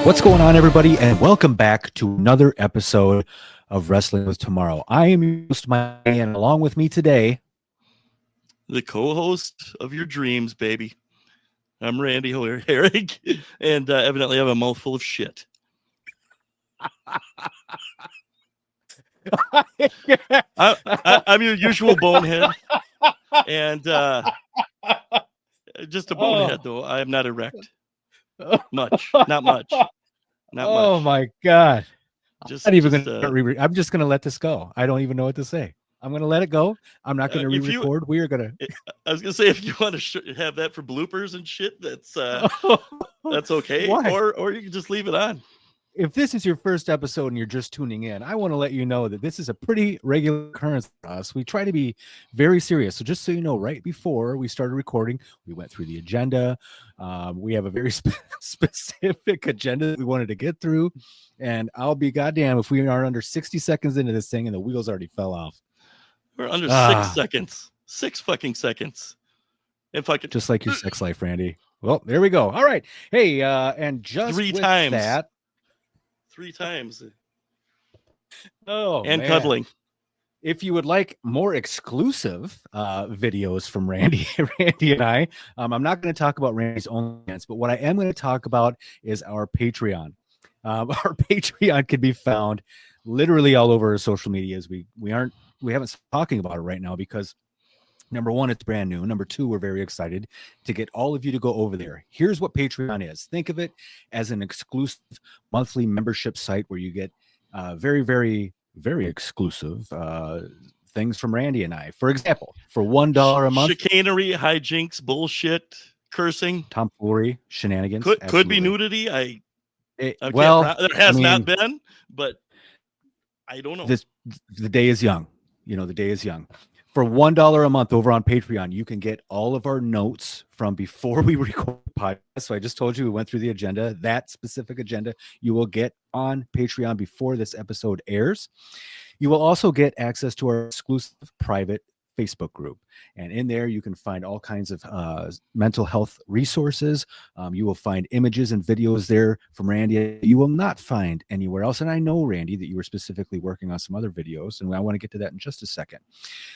What's going on, everybody, and welcome back to another episode of Wrestling with Tomorrow. I am your host, Mike, and along with me today, the co-host of your dreams, baby. I'm Randy Herrick, and evidently I have a mouthful of shit. I'm your usual bonehead, and just a bonehead, though. I am not erect. Much. Not much. Not oh much. my God. Just, I'm not even I'm just going to let this go. I don't even know what to say. I'm going to let it go. I'm not going to re-record. We are going to. I was going to say, if you want to have that for bloopers and shit, that's okay. Why? Or you can just leave it on. If this is your first episode and you're just tuning in, I want to let you know that this is a pretty regular occurrence for us. We try to be very serious. So just so you know, right before we started recording, we went through the agenda. We have a very specific agenda that we wanted to get through. And I'll be goddamn if we are under 60 seconds into this thing and the wheels already fell off. We're under 6 seconds. 6 fucking seconds. If I could, just like your sex life, Randy. Well, there we go. All right. Hey, and just 3 with times. that. 3 times. Oh, and man. Cuddling. If you would like more exclusive videos from Randy and I, I'm not going to talk about Randy's OnlyFans, but what I am going to talk about is our Patreon. Our Patreon can be found literally all over our social medias. We haven't stopped talking about it right now because number one, it's brand new. Number two, we're very excited to get all of you to go over there. Here's what Patreon is. Think of it as an exclusive monthly membership site where you get very, very, very exclusive things from Randy and I. For example, for $1 a month. Chicanery, hijinks, bullshit, cursing. Tomfoolery, shenanigans. Could be nudity. There has not been, but I don't know. The day is young. The day is young. For $1 a month over on Patreon, you can get all of our notes from before we record the podcast. So I just told you we went through the agenda. That specific agenda you will get on Patreon before this episode airs. You will also get access to our exclusive private Facebook group. And in there, you can find all kinds of mental health resources. You will find images and videos there from Randy you will not find anywhere else. And I know, Randy, that you were specifically working on some other videos, and I want to get to that in just a second.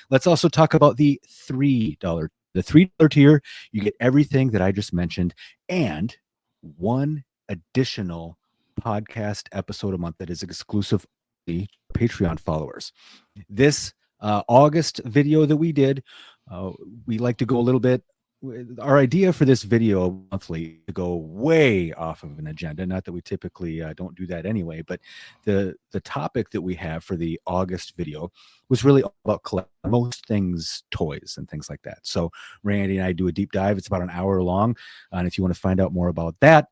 Let's also talk about the $3. The $3 tier, you get everything that I just mentioned and one additional podcast episode a month that is exclusive to Patreon followers. This August video that we did, we like to go a little bit. Our idea for this video monthly to go way off of an agenda. Not that we typically don't do that anyway, but the topic that we have for the August video was really all about collecting most things, toys and things like that. So Randy and I do a deep dive. It's about an hour long, and if you want to find out more about that,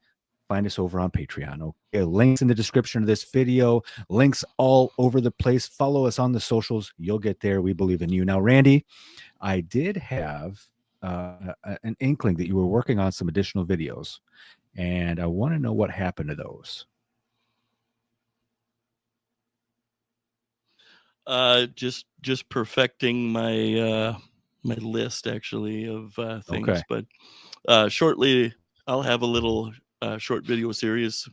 find us over on Patreon. Okay, links in the description of this video, links all over the place. Follow us on the socials. You'll get there. We believe in you. Now, Randy, I did have an inkling that you were working on some additional videos, and I want to know what happened to those. Just perfecting my my list actually of things. Okay. But shortly I'll have a little short video series,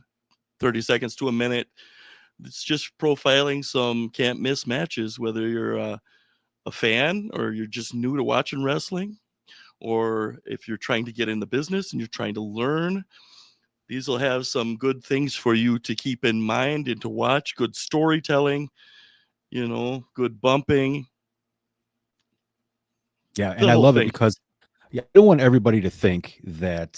30 seconds to a minute. It's just profiling some can't miss matches, whether you're a fan or you're just new to watching wrestling, or if you're trying to get in the business and you're trying to learn. These will have some good things for you to keep in mind and to watch. Good storytelling, good bumping. Yeah, and I love it because I don't want everybody to think that,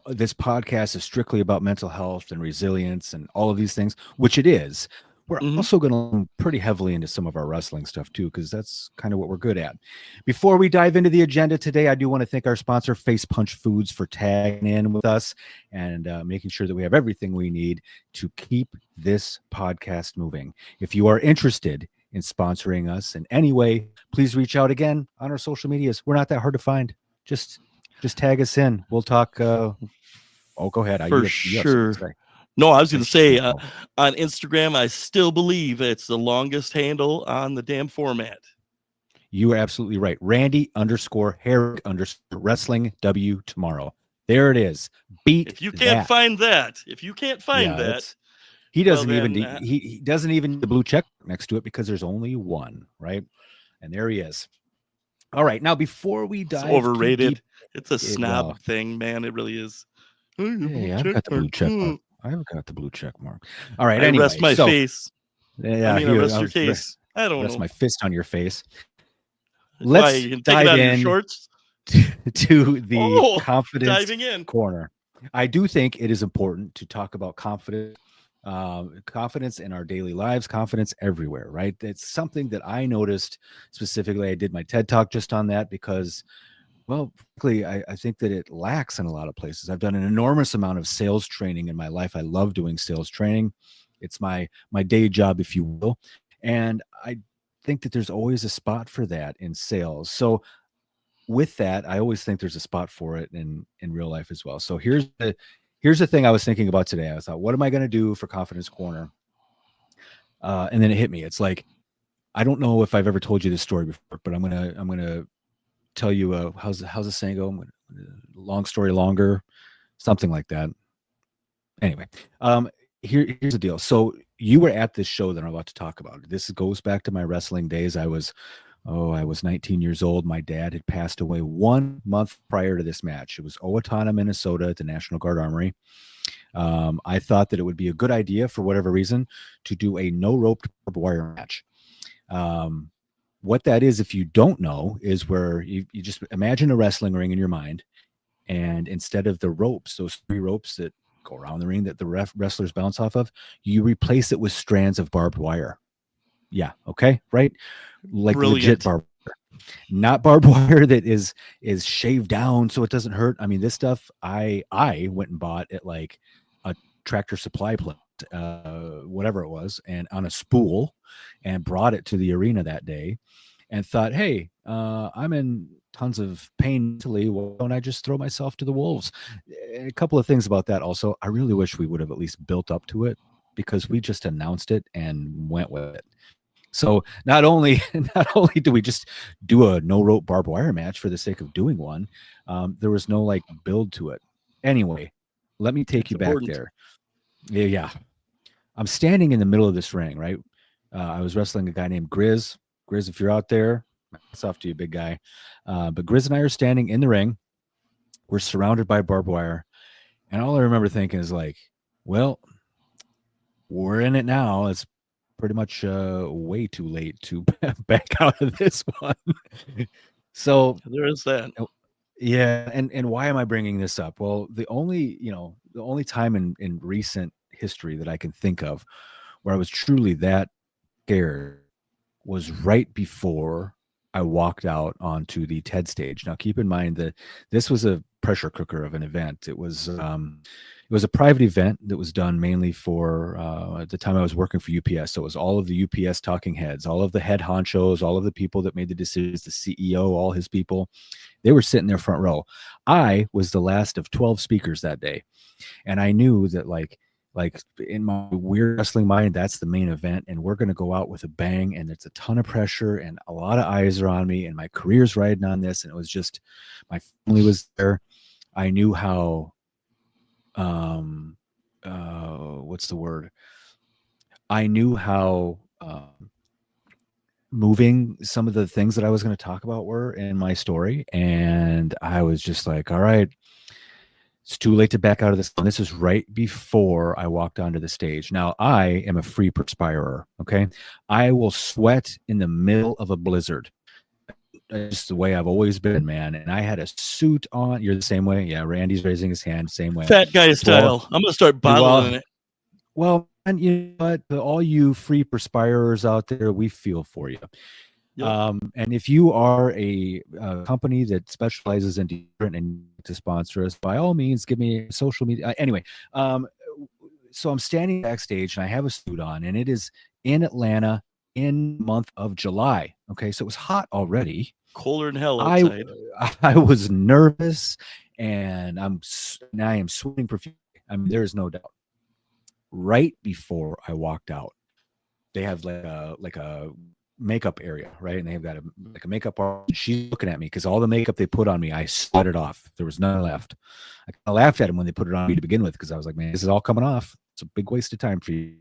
this podcast is strictly about mental health and resilience and all of these things, which it is. We're also going to lean pretty heavily into some of our wrestling stuff, too, because that's kind of what we're good at. Before we dive into the agenda today, I do want to thank our sponsor, Face Punch Foods, for tagging in with us and making sure that we have everything we need to keep this podcast moving. If you are interested in sponsoring us in any way, please reach out again on our social medias. We're not that hard to find. Just tag us in. We'll talk. Go ahead. For sure. No, I was going to say on Instagram, I still believe it's the longest handle on the damn format. You are absolutely right. Randy_Herrick_Wrestling W tomorrow. There it is. Beat If you can't that. find that, if you can't find Yeah, that, it's he well doesn't even then he doesn't even the blue check next to it because there's only one, right? And there he is. All right, now before we it's dive too deep, overrated. It's a well, snob thing, man. It really is. Oh, your blue hey, I've check got the mark. blue check mark. I've got the blue check mark. All right, I rest anyway, my so face. I yeah, mean, I here rest I'll your case. I don't rest know my fist on your face. why. Let's You can take it dive out of your in shorts. to the Oh, confidence diving in. corner. I do think it is important to talk about confidence, confidence in our daily lives, confidence everywhere, right? It's something that I noticed specifically. I did my TED talk just on that because, well, frankly, I think that it lacks in a lot of places. I've done an enormous amount of sales training in my life. I love doing sales training. It's my day job, if you will. And I think that there's always a spot for that in sales. So with that, I always think there's a spot for it in real life as well. So here's the thing I was thinking about today. I thought, what am I going to do for Confidence Corner? And then it hit me. It's like I don't know if I've ever told you this story before, but I'm gonna tell you. How's the saying go? Long story longer, something like that. Anyway, here's the deal. So you were at this show that I'm about to talk about. This goes back to my wrestling days. I was 19 years old. My dad had passed away 1 month prior to this match. It was Owatonna, Minnesota, at the National Guard Armory. I thought that it would be a good idea, for whatever reason, to do a no rope barbed wire match. Um, what that is, if you don't know, is where you just imagine a wrestling ring in your mind, and instead of the ropes, those three ropes that go around the ring that the wrestlers bounce off of, you replace it with strands of barbed wire. Yeah, okay, right? Like legit Brilliant. barbed wire, not barbed wire that is shaved down so it doesn't hurt. I mean, this stuff I went and bought at like a Tractor Supply plant, whatever it was, and on a spool, and brought it to the arena that day, and thought, hey, I'm in tons of pain mentally. Why don't I just throw myself to the wolves? A couple of things about that. Also, I really wish we would have at least built up to it, because we just announced it and went with it. So not only not only do we just do a no rope barbed wire match for the sake of doing one, there was no like build to it. Anyway, let me take It's you back important. there. Yeah. I'm standing in the middle of this ring, right? I was wrestling a guy named Grizz. Grizz, if you're out there, it's off to you, big guy. But Grizz and I are standing in the ring. We're surrounded by barbed wire. And all I remember thinking is like, well, we're in it now. It's pretty much way too late to back out of this one. So There is that. yeah, and why am I bringing this up? Well, the only time in recent history that I can think of where I was truly that scared was right before I walked out onto the TED stage. Now, keep in mind that this was a pressure cooker of an event. It was a private event that was done mainly for at the time I was working for UPS. So it was all of the UPS talking heads, all of the head honchos, all of the people that made the decisions, the CEO, all his people. They were sitting there front row. I was the last of 12 speakers that day, and I knew that like in my weird wrestling mind, that's the main event, and we're going to go out with a bang, and it's a ton of pressure and a lot of eyes are on me, and my career's riding on this. And it was just, my family was there. I knew how what's the word, I knew how moving some of the things that I was going to talk about were in my story, and I was just like, all right, it's too late to back out of this. And this is right before I walked onto the stage. Now, I am a free perspirer. Okay. I will sweat in the middle of a blizzard. It's just the way I've always been, man. And I had a suit on. You're the same way. Yeah. Randy's raising his hand. Same way. Fat guy To all, style. I'm gonna start to all, bottling it. well, and you know what? To all you free perspirers out there, we feel for you. Yep. And if you are a company that specializes in deodorant and to sponsor us, by all means, give me social media. Anyway, so I'm standing backstage and I have a suit on, and it is in Atlanta in the month of July. Okay, so it was hot already. Colder than hell I outside. I was nervous, and I am sweating profusely. I mean, there is no doubt. Right before I walked out, they have like a makeup area, right? And they've got a makeup artist. She's looking at me because all the makeup they put on me, I sweated off. There was none left. I laughed at them when they put it on me to begin with because I was like, man, this is all coming off. It's a big waste of time for you.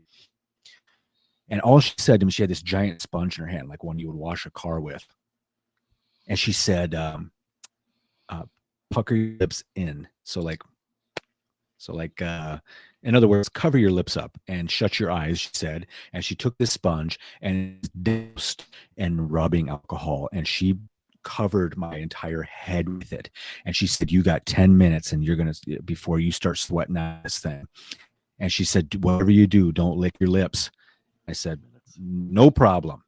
And all she said to me, she had this giant sponge in her hand, like one you would wash a car with. And she said, pucker your lips in. So like, in other words, cover your lips up and shut your eyes, she said. And she took this sponge and doused and rubbing alcohol. And she covered my entire head with it. And she said, you got 10 minutes and you're going to, before you start sweating out this thing. And she said, whatever you do, don't lick your lips. I said, no problem.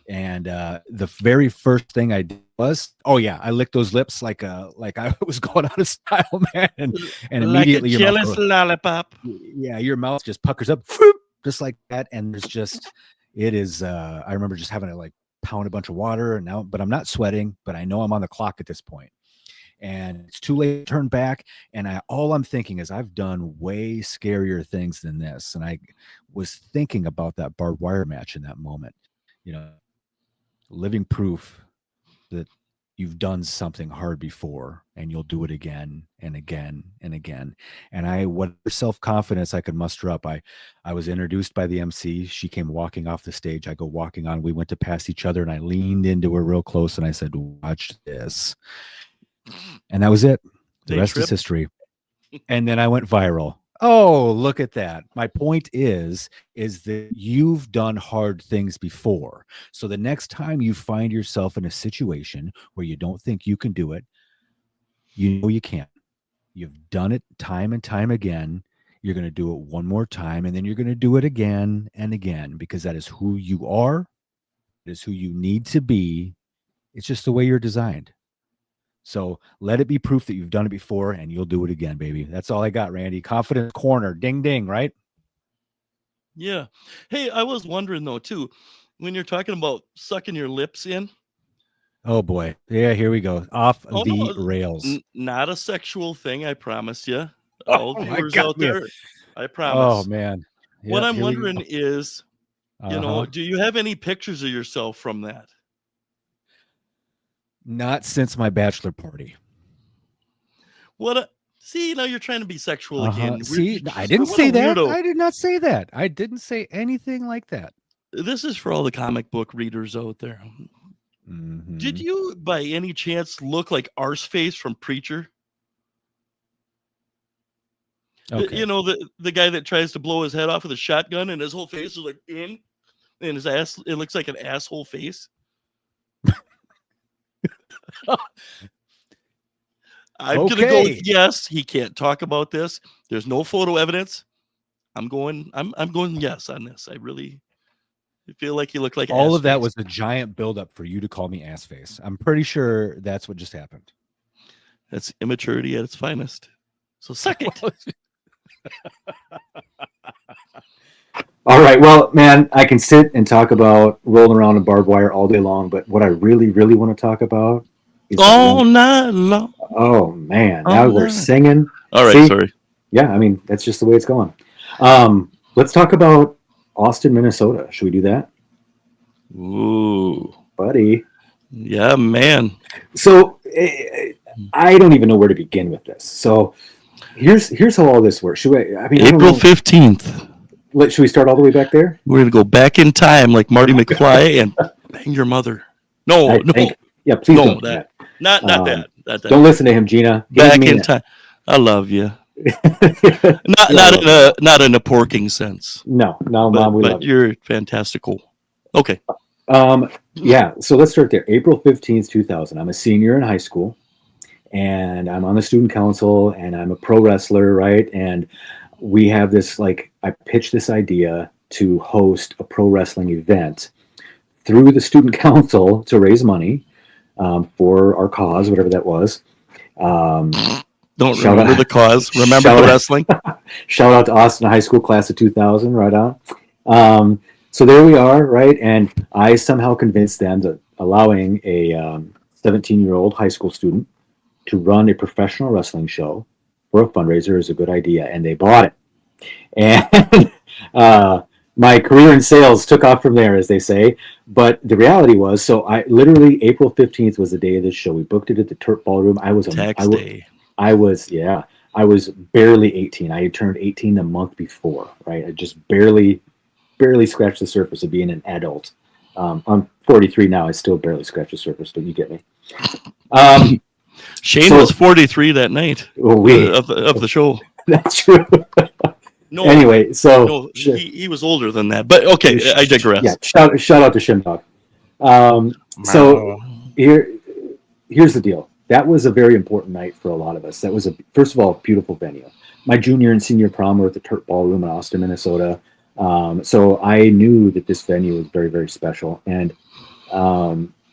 And the very first thing I did was, oh yeah, I licked those lips like I was going out of style, man. And immediately like a jealous lollipop. Yeah, your mouth just puckers up just like that. And there's just, it is, I remember just having to like pound a bunch of water and now, but I'm not sweating, but I know I'm on the clock at this point. And it's too late to turn back. And all I'm thinking is I've done way scarier things than this. And I was thinking about that barbed wire match in that moment, you know, living proof that you've done something hard before and you'll do it again and again and again. And whatever self-confidence I could muster up, I was introduced by the MC. She came walking off the stage. I go walking on. We went to pass each other and I leaned into her real close and I said, watch this. And that was it. The rest is history. And then I went viral. Oh, look at that. My point is that you've done hard things before. So the next time you find yourself in a situation where you don't think you can do it, you know you can. You've done it time and time again. You're going to do it one more time, and then you're going to do it again and again because that is who you are. It is who you need to be. It's just the way you're designed. So let it be proof that you've done it before and you'll do it again, baby. That's all I got, Randy. Confidence corner. Ding, ding, right? Yeah. Hey, I was wondering though, too, when you're talking about sucking your lips in. Oh, boy. Yeah, here we go. Off the rails. Not a sexual thing, I promise you. All viewers out there, I promise. Oh, man. Yep, what I'm wondering is, you know, do you have any pictures of yourself from that? Not since my bachelor party. See, now you're trying to be sexual again. See, I didn't say that. I did not say that. I didn't say anything like that. This is for all the comic book readers out there. Mm-hmm. Did you, by any chance, look like Arseface from Preacher? Okay. You know, the guy that tries to blow his head off with a shotgun and his whole face is like in, and his ass, it looks like an asshole face. I'm gonna go with yes. He can't talk about this. There's no photo evidence. I'm going yes on this. I really feel like you look like all of that was a giant buildup for you to call me ass face. I'm pretty sure that's what just happened. That's immaturity at its finest. So suck it. All right. Well, man, I can sit and talk about rolling around in barbed wire all day long, but what I really, really want to talk about is all night long. Oh man, now we're singing. All right, sorry. Yeah, I mean that's just the way it's going. Let's talk about Austin, Minnesota. Should we do that? Ooh, buddy. Yeah, man. So I don't even know where to begin with this. So here's how all this works. April 15th. Should we start all the way back there? We're gonna go back in time like Marty McFly and bang your mother. No. Yeah, please don't. That. Not that. Don't listen to him, Gina. Back in time. I love you. not in a porking sense. No, Mom, we love you. You're fantastical. Okay. Yeah, so let's start there. April 15th, 2000. I'm a senior in high school, and I'm on the student council, and I'm a pro wrestler, right? And we have this, I pitched this idea to host a pro wrestling event through the student council to raise money for our cause, whatever that was. Don't remember the cause. Remember the wrestling. Shout out to Austin High School class of 2000, right on. So there we are, right? And I somehow convinced them that allowing a 17-year-old high school student to run a professional wrestling show for a fundraiser is a good idea, and they bought it. And my career in sales took off from there, as they say. But the reality was, so I literally April 15th was the day of this show. We booked it at the Turp Ballroom. Tax day. I was barely 18. I had turned 18 a month before, right? I just barely scratched the surface of being an adult. I'm 43 now. I still barely scratch the surface. Don't you get me? Shane was 43 that night of the show. That's true. No, anyway, so no, he was older than that. But okay, I digress. Yeah, shout out to Shimdog. So here's the deal. That was a very important night for a lot of us. That was first of all, a beautiful venue. My junior and senior prom were at the Turp Ballroom in Austin, Minnesota. So I knew that this venue was very, very special. And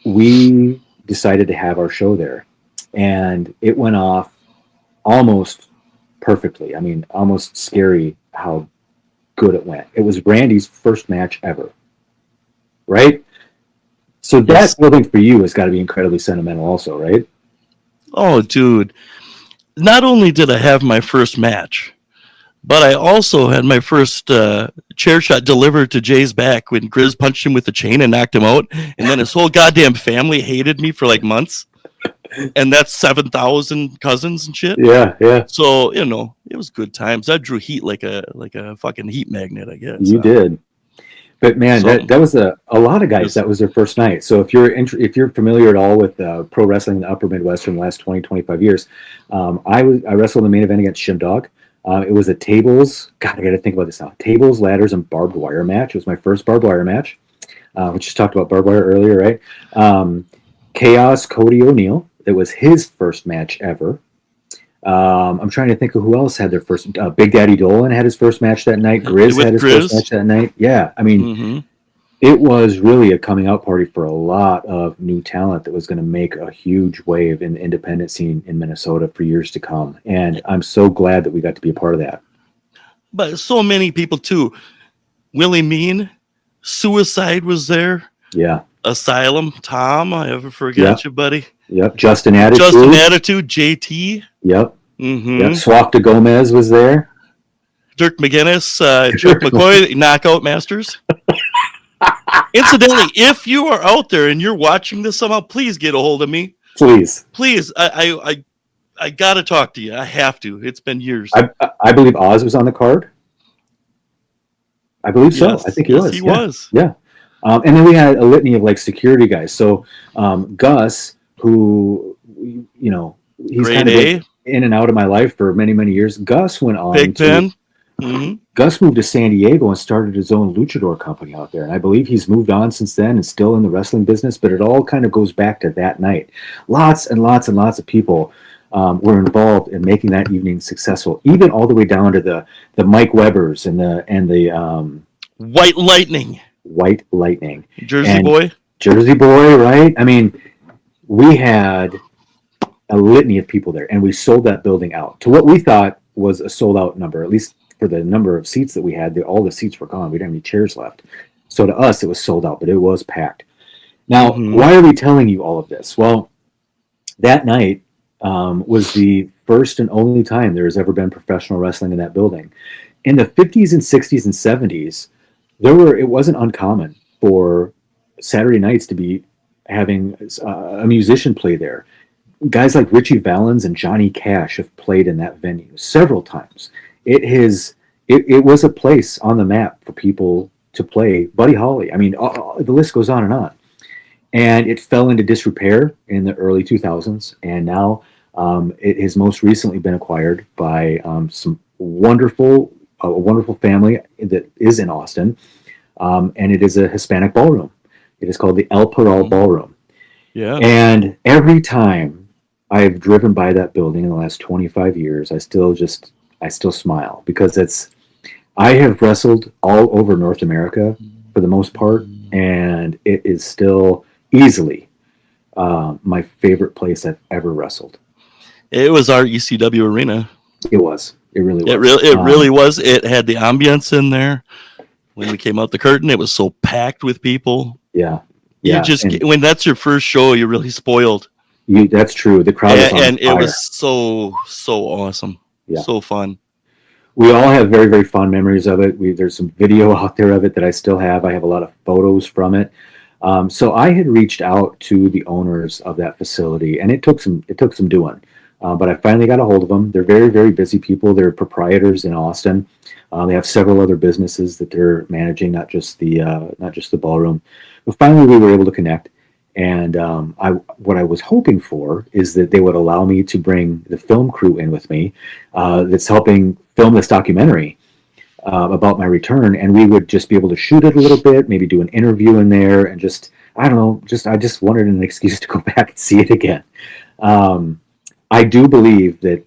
we decided to have our show there. And it went off almost perfectly. I mean, almost scary how good it went. It was Randy's first match ever. Right? So that building for you has got to be incredibly sentimental also, right? Oh, dude. Not only did I have my first match, but I also had my first chair shot delivered to Jay's back when Grizz punched him with the chain and knocked him out. And then his whole goddamn family hated me for like months. And that's 7,000 cousins and shit. Yeah. So, it was good times. I drew heat like a fucking heat magnet, I guess. You did. But man, that was a lot of guys. That was their first night. So if you're familiar at all with pro wrestling in the Upper Midwest from the last 20, 25 years, I wrestled in the main event against Shimdog. It was a tables. God, I got to think about this now. Tables, ladders, and barbed wire match. It was my first barbed wire match. We just talked about barbed wire earlier, right? Chaos, Cody O'Neill. It was his first match ever. I'm trying to think of who else had their first. Big Daddy Dolan had his first match that night. Grizz had his first match that night. Yeah, I mean, it was really a coming out party for a lot of new talent that was going to make a huge wave in the independent scene in Minnesota for years to come. And I'm so glad that we got to be a part of that. But so many people too. Willie Mean, Suicide was there. Yeah. Asylum, Tom, I ever forget you, buddy. Yep. Justin Attitude, JT. Yep. Yep. Swafta Gomez was there. Dirk McGinnis, Chuck McCoy, Knockout Masters. Incidentally, if you are out there and you're watching this somehow, please get a hold of me. Please. I gotta talk to you. I have to. It's been years. I believe Oz was on the card. I believe so. I think he was. He was. Yeah. And then we had a litany of like security guys. So Gus, who he's kind of like in and out of my life for many, many years. Gus went on. Big Pen. Gus moved to San Diego and started his own luchador company out there. And I believe he's moved on since then and still in the wrestling business, but it all kind of goes back to that night. Lots and lots and lots of people were involved in making that evening successful, even all the way down to the Mike Webbers and the White Lightning. Jersey Boy, right? I mean, we had a litany of people there, and we sold that building out to what we thought was a sold out number, at least for the number of seats that we had. All the seats were gone. We didn't have any chairs left. So to us, it was sold out, but it was packed. Now, why are we telling you all of this? Well, that night was the first and only time there has ever been professional wrestling in that building. In the 50s and 60s and 70s, it wasn't uncommon for Saturday nights to be having a musician play there. Guys like Richie Valens and Johnny Cash have played in that venue several times. It was a place on the map for people to play. Buddy Holly, I mean, the list goes on. And it fell into disrepair in the early 2000s, and now it has most recently been acquired by some wonderful family that is in Austin, and it is a Hispanic ballroom. It is called the El Paral Ballroom. Yeah. And every time I've driven by that building in the last 25 years, I still smile, because I have wrestled all over North America for the most part, and it is still easily my favorite place I've ever wrestled. It was our ECW arena. It was. It really was. It really was. It had the ambience in there. When we came out the curtain, it was so packed with people. Yeah. When that's your first show, you're really spoiled. That's true. The crowd was on and fire. It was so awesome. Yeah. So fun. we all have very, very fond memories of it. There's some video out there of it that I still have. I have a lot of photos from it. So I had reached out to the owners of that facility, and it took some doing. But I finally got a hold of them. They're very, very busy people. They're proprietors in Austin. They have several other businesses that they're managing, not just the ballroom. But finally, we were able to connect. And what I was hoping for is that they would allow me to bring the film crew in with me that's helping film this documentary about my return, and we would just be able to shoot it a little bit, maybe do an interview in there, and I don't know, I just wanted an excuse to go back and see it again. I do believe that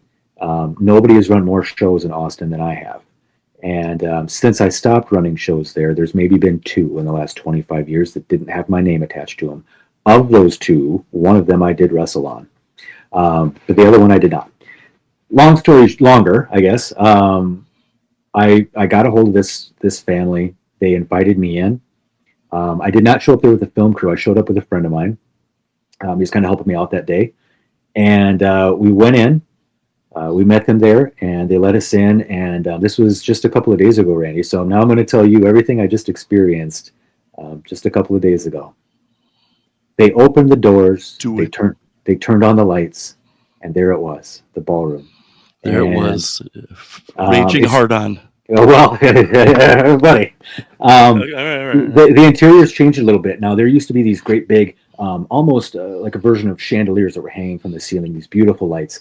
nobody has run more shows in Austin than I have. And since I stopped running shows there, there's maybe been 2 in the last 25 years that didn't have my name attached to them. Of those 2, one of them I did wrestle on, but the other one I did not. Long story longer, I guess. I got a hold of this family. They invited me in. I did not show up there with the film crew. I showed up with a friend of mine. He was kind of helping me out that day. And we went in. We met them there, and they let us in. And this was just a couple of days ago, Randy. So now I'm going to tell you everything I just experienced just a couple of days ago. They opened the doors. They turned on the lights, and there it was, the ballroom. There it was, raging hard on. Oh, well, buddy. All right. The interior's changed a little bit. Now, there used to be these great big, almost like a version of chandeliers that were hanging from the ceiling, these beautiful lights.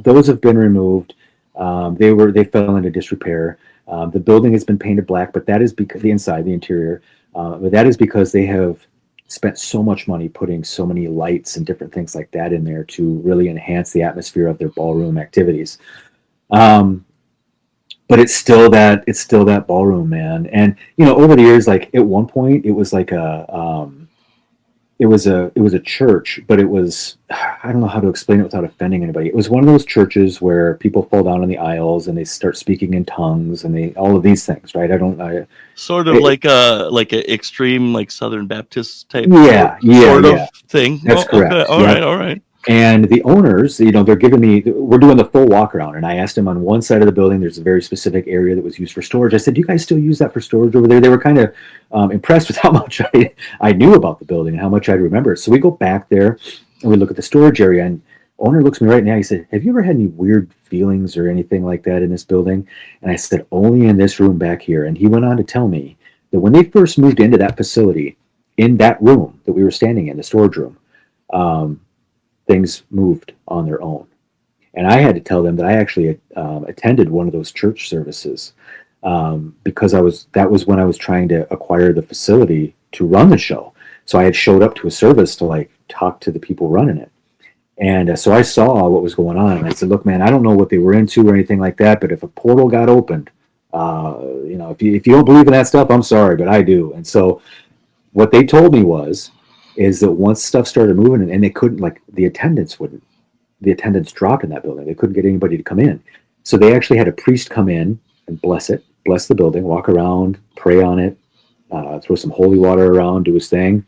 Those have been removed. They fell into disrepair. The building has been painted black, but that is because the inside, the interior, but that is because they have spent so much money putting so many lights and different things like that in there to really enhance the atmosphere of their ballroom activities. But it's still that ballroom, man. And over the years, like at one point, it was like it was a church, but it was, I don't know how to explain it without offending anybody. It was one of those churches where people fall down in the aisles and they start speaking in tongues and all of these things, right? Sort of like a extreme, like Southern Baptist type sort of thing. That's correct. Okay. All right. And the owners, they're giving me, we're doing the full walk around. And I asked them on one side of the building, there's a very specific area that was used for storage. I said, do you guys still use that for storage over there? They were kind of impressed with how much I knew about the building and how much I'd remember. So we go back there and we look at the storage area, and owner looks at me right now. He said, have you ever had any weird feelings or anything like that in this building? And I said, only in this room back here. And he went on to tell me that when they first moved into that facility, in that room that we were standing in, the storage room, things moved on their own. And I had to tell them that I actually attended one of those church services because that was when I was trying to acquire the facility to run the show. So I had showed up to a service to talk to the people running it. And so I saw what was going on, and I said, look, man, I don't know what they were into or anything like that, but if a portal got opened, if you don't believe in that stuff, I'm sorry, but I do. And so what they told me is that once stuff started moving and they couldn't, the attendance dropped in that building. They couldn't get anybody to come in. So they actually had a priest come in and bless the building, walk around, pray on it, throw some holy water around, do his thing.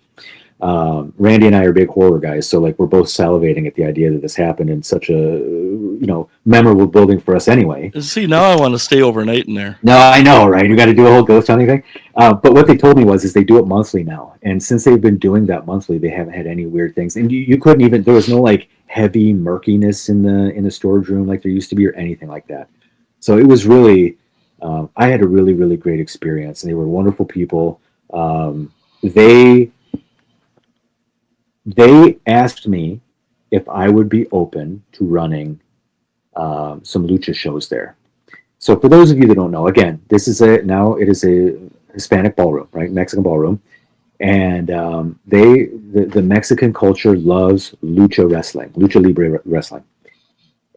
Randy and I are big horror guys, so we're both salivating at the idea that this happened in such a memorable building for us anyway. See, now I want to stay overnight in there. No, I know, right? You got to do a whole ghost hunting thing. But what they told me is they do it monthly now, and since they've been doing that monthly, they haven't had any weird things. And you couldn't even, there was no heavy murkiness in the storage room like there used to be or anything like that. So it was really, I had a really, really great experience, and they were wonderful people. They asked me if I would be open to running some lucha shows there. So for those of you that don't know, again, it is a Hispanic ballroom, right? Mexican ballroom. And the Mexican culture loves lucha wrestling, lucha libre wrestling.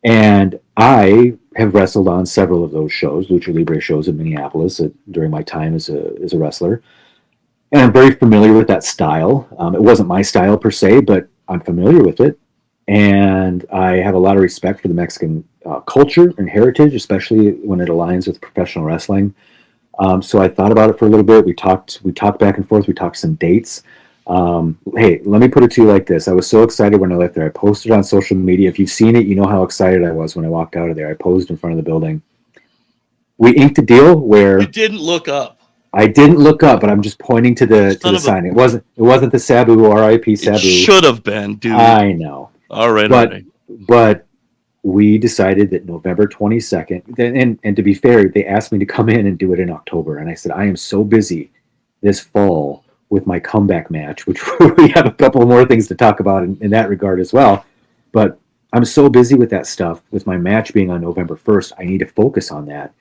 And I have wrestled on several of those shows, lucha libre shows in Minneapolis during my time as a wrestler. And I'm very familiar with that style. It wasn't my style per se, but I'm familiar with it. And I have a lot of respect for the Mexican culture and heritage, especially when it aligns with professional wrestling. So I thought about it for a little bit. We talked back and forth. We talked some dates. Hey, let me put it to you like this. I was so excited when I left there. I posted on social media. If you've seen it, you know how excited I was when I walked out of there. I posed in front of the building. we inked a deal where You didn't look up. I didn't look up, but I'm just pointing to the Son of a- sign. It wasn't the Sabu, R.I.P. It Sabu. should have been, dude. I know. All right. But we decided that November 22nd, and to be fair, they asked me to come in and do it in October. And I said, I am so busy this fall with my comeback match, which we have a couple more things to talk about in that regard as well. But I'm so busy with that stuff, with my match being on November 1st. I need to focus on that.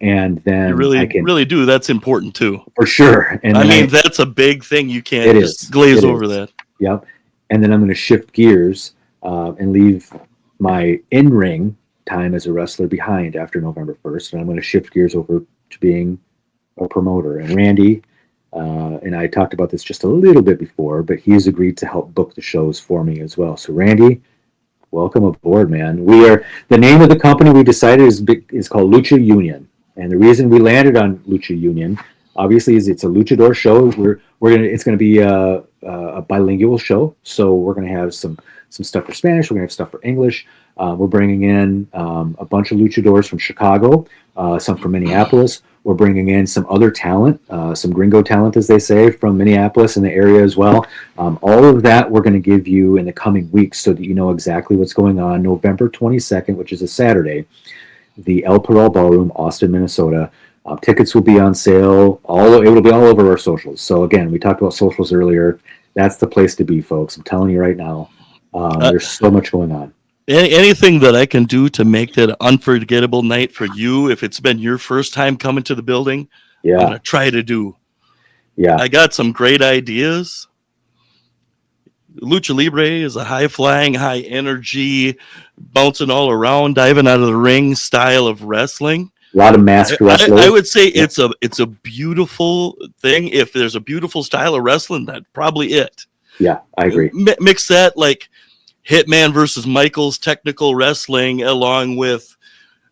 And then You really, I can really do. That's important too. for sure. And I then mean, that's a big thing. You can't It just is. glaze It over is. that. Yep. And then I'm going to shift gears and leave my in-ring time as a wrestler behind after November 1st. And I'm going to shift gears over to being a promoter. And Randy and I talked about this just a little bit before, but he's agreed to help book the shows for me as well. So Randy, welcome aboard, man. The name of the company we decided is called Lucha Union. And the reason we landed on Lucha Union, obviously, is it's a luchador show. It's going to be a bilingual show. So we're going to have some stuff for Spanish. We're going to have stuff for English. We're bringing in a bunch of luchadors from Chicago, some from Minneapolis. We're bringing in some other talent, some gringo talent, as they say, from Minneapolis and the area as well. All of that we're going to give you in the coming weeks so that you know exactly what's going on. November 22nd, which is a Saturday, the El Peral Ballroom, Austin, Minnesota. Tickets will be on sale. It will be all over our socials. So again, we talked about socials earlier. That's the place to be, folks. I'm telling you right now. There's so much going on. Anything that I can do to make that an unforgettable night for you, if it's been your first time coming to the building, I'm going to try to do. Yeah. I got some great ideas. Lucha Libre is a high-flying, high-energy, bouncing all around, diving out of the ring style of wrestling. A lot of masked wrestlers. I would say it's a beautiful thing. If there's a beautiful style of wrestling, that's probably it. Yeah, I agree. Mix that like Hitman versus Michaels technical wrestling along with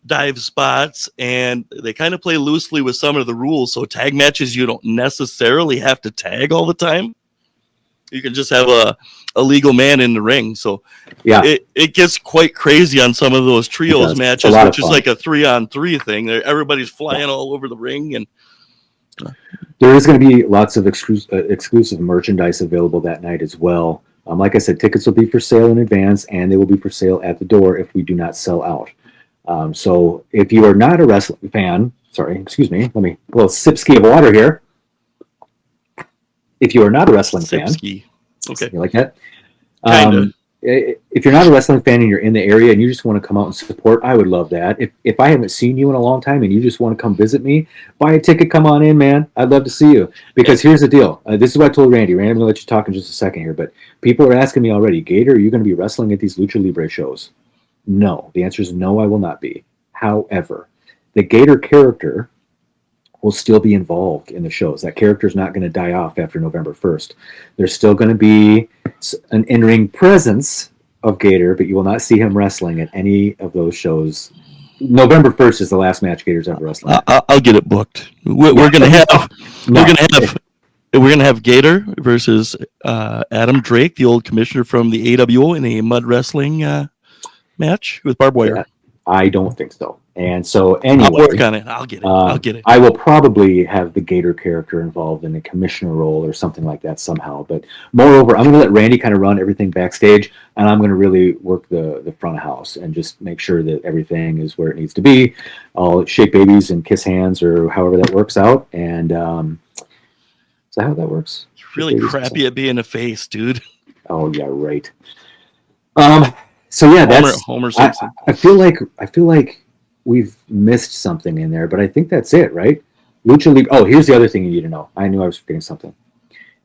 dive spots, and they kind of play loosely with some of the rules. So tag matches, you don't necessarily have to tag all the time. You can just have a legal man in the ring. So yeah, it gets quite crazy on some of those trios matches, which is like a 3-on-3 thing. Everybody's flying all over the ring, and there is going to be lots of exclusive merchandise available that night as well. Like I said, tickets will be for sale in advance, and they will be for sale at the door if we do not sell out. So if you are not a wrestling fan, excuse me, let me a little sip-ski of water here. If you are not a wrestling fan, okay, you like that? If you're not a wrestling fan and you're in the area and you just want to come out and support, I would love that. If I haven't seen you in a long time and you just want to come visit me, buy a ticket, come on in, man. I'd love to see you. Because here's the deal. This is what I told Randy. Randy, I'm going to let you talk in just a second here, but people are asking me already, Gator, are you going to be wrestling at these Lucha Libre shows? No. The answer is no, I will not be. However, the Gator character will still be involved in the shows. That character is not going to die off after November 1st. There's still going to be an in-ring presence of Gator, but you will not see him wrestling at any of those shows. November 1st is the last match Gator's ever wrestling. I'll get it booked. We're going to have Gator versus Adam Drake, the old commissioner from the AWO, in a mud wrestling match with barbed wire. Yeah, I don't think so. And so anyway, I'll work on it. I'll get it. I will probably have the Gator character involved in a commissioner role or something like that somehow. But moreover, I'm going to let Randy kind of run everything backstage, and I'm going to really work the front of house and just make sure that everything is where it needs to be. I'll shake babies and kiss hands or however that works out. And is that how that works? You're really crappy at being a face, dude. Oh yeah, right. So yeah, that's Homer Simpson. I feel like we've missed something in there, but I think that's it, right? Lucha Libre. Oh, here's the other thing you need to know. I knew I was forgetting something.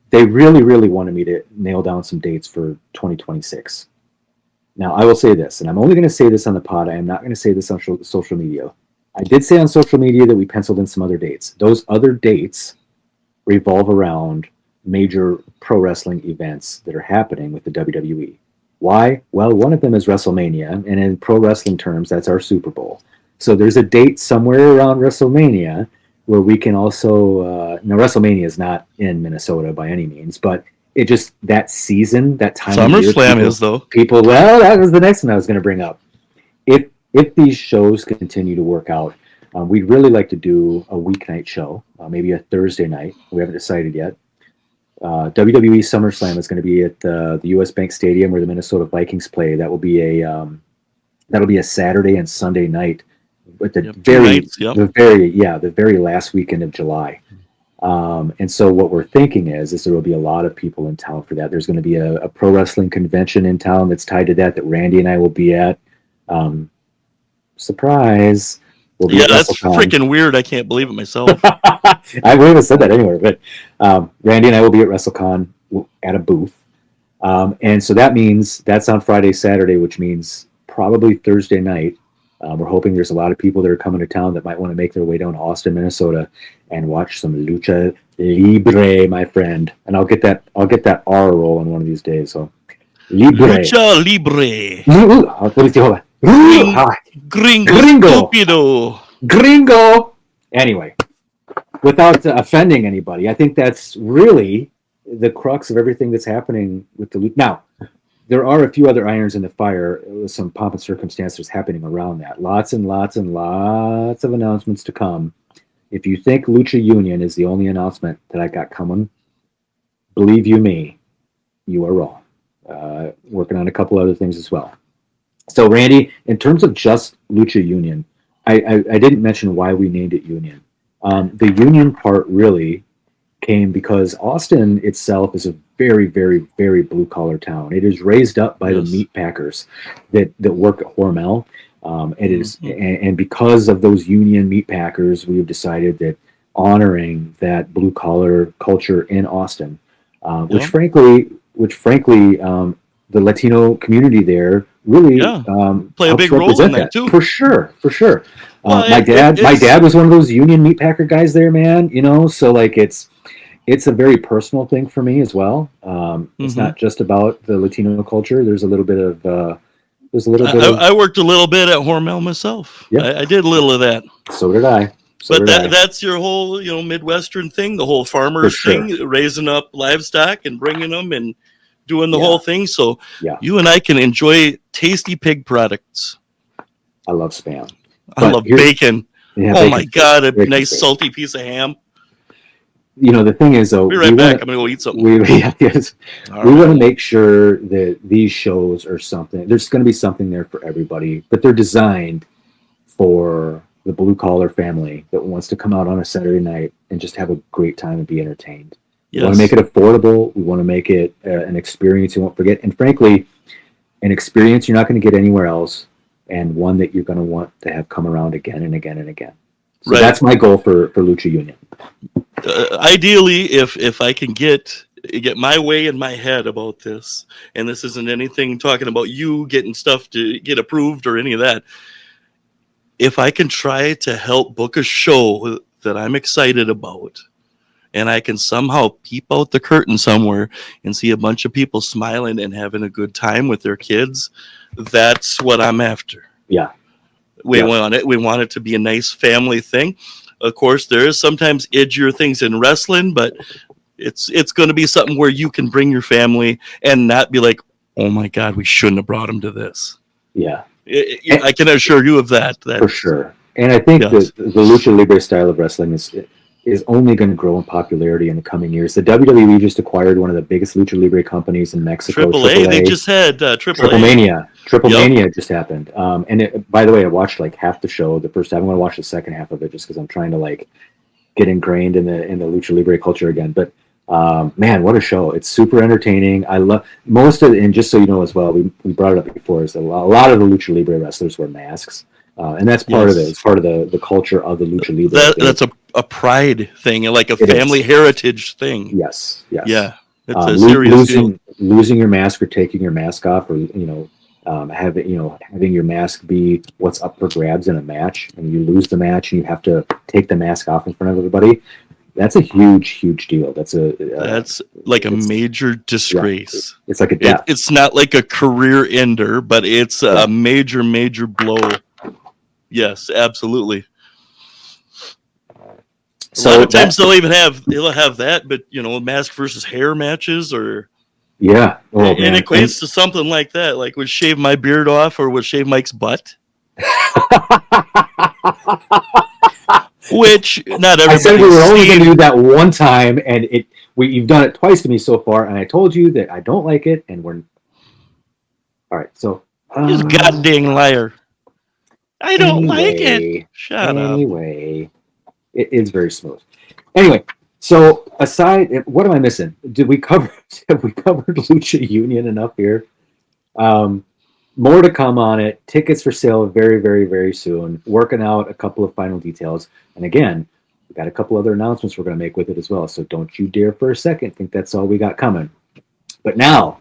They really, really wanted me to nail down some dates for 2026. Now, I will say this, and I'm only going to say this on the pod. I am not going to say this on social media. I did say on social media that we penciled in some other dates. Those other dates revolve around major pro wrestling events that are happening with the WWE. Why? Well, one of them is WrestleMania, and in pro wrestling terms, that's our Super Bowl. So there's a date somewhere around WrestleMania where we can also now WrestleMania is not in Minnesota by any means, but it just that season, that time SummerSlam is though. Well, that was the next one I was going to bring up. If these shows continue to work out, We'd really like to do a weeknight show, maybe a Thursday night. We haven't decided yet. WWE SummerSlam is going to be at the U.S. Bank Stadium where the Minnesota Vikings play. That'll be a Saturday and Sunday night, at the the very last weekend of July. And so what we're thinking is there will be a lot of people in town for that. There's going to be a pro wrestling convention in town that's tied to that Randy and I will be at. Surprise. We'll be that's freaking weird. I can't believe it myself. I wouldn't have said that anywhere, but Randy and I will be at WrestleCon at a booth. And so that means that's on Friday, Saturday, which means probably Thursday night. We're hoping there's a lot of people that are coming to town that might want to make their way down to Austin, Minnesota, and watch some Lucha Libre, my friend. And I'll get that R rolling one of these days. So Libre. Lucha Libre. Gringo. Anyway, without offending anybody, I think that's really the crux of everything that's happening with the Lucha. Now, there are a few other irons in the fire with some pomp and circumstances happening around that. Lots and lots and lots of announcements to come. If you think Lucha Union is the only announcement that I got coming, believe you me, you are wrong. Working on a couple other things as well. So, Randy, in terms of just Lucha Union, I didn't mention why we named it Union. The Union part really came because Austin itself is a very, very, very blue-collar town. It is raised up by the meat packers that work at Hormel. It is, and because of those union meat packers, we have decided that honoring that blue-collar culture in Austin, which frankly, the Latino community there really play a big role in that too. For sure. Well, my dad was one of those union meat packer guys there, man. So like it's a very personal thing for me as well. It's not just about the Latino culture. There's a little bit of I worked a little bit at Hormel myself. Yeah, I did a little of that. So did I. That's your whole Midwestern thing, the whole farmers thing, raising up livestock and bringing them and doing the whole thing. So you and I can enjoy tasty pig products. I love Spam. I love bacon. Yeah, my God, a nice salty piece of ham. The thing is, though, be right back. I'm gonna go eat something. We want to make sure that these shows are something. There's going to be something there for everybody, but they're designed for the blue collar family that wants to come out on a Saturday night and just have a great time and be entertained. We want to make it affordable. We want to make it an experience you won't forget, and frankly, an experience you're not going to get anywhere else, and one that you're going to want to have come around again and again and again. So that's my goal for Lucha Union. Ideally, if I can get my way in my head about this, and this isn't anything talking about you getting stuff to get approved or any of that, if I can try to help book a show that I'm excited about, and I can somehow peep out the curtain somewhere and see a bunch of people smiling and having a good time with their kids, that's what I'm after. Yeah. We want it to be a nice family thing. Of course, there is sometimes edgier things in wrestling, but it's going to be something where you can bring your family and not be like, oh my God, we shouldn't have brought them to this. Yeah. I can assure you of that. For sure. And I think that the Lucha Libre style of wrestling is only going to grow in popularity in the coming years. The WWE just acquired one of the biggest Lucha Libre companies in Mexico. AAA. They just had Triple Mania. Triple Mania just happened. And by the way, I watched like half the show the first time. I'm going to watch the second half of it just because I'm trying to like get ingrained in the Lucha Libre culture again. But man, what a show. It's super entertaining. I love most of it. And just so you know as well, we brought it up before, is a lot of the Lucha Libre wrestlers wear masks. And that's part of it. It's part of the culture of the Lucha Libre. That's a pride thing, like a family heritage thing. Yes. Yeah, it's a serious deal. Losing your mask or taking your mask off, or having your mask be what's up for grabs in a match, and you lose the match and you have to take the mask off in front of everybody. That's a huge deal. That's like a major disgrace. It's like a death. It's not like a career ender, but it's a major blow. Yes, absolutely. So a lot of times they'll have that, but mask versus hair matches, or it equates to something like that. Like, would shave my beard off, or would shave Mike's butt? which not I said we everybody's were only going to seen. do that one time, and you've done it twice to me so far, and I told you that I don't like it, and we're all right. So He's a goddamn liar. I don't like it. anyway, Shut up. anyway, it is very smooth. Anyway, so aside, what am I missing? Have we covered Lucha Union enough here? More to come on it. Tickets for sale very, very, very soon. Working out a couple of final details. And again, we got a couple other announcements we're going to make with it as well. So don't you dare for a second think that's all we got coming. But now,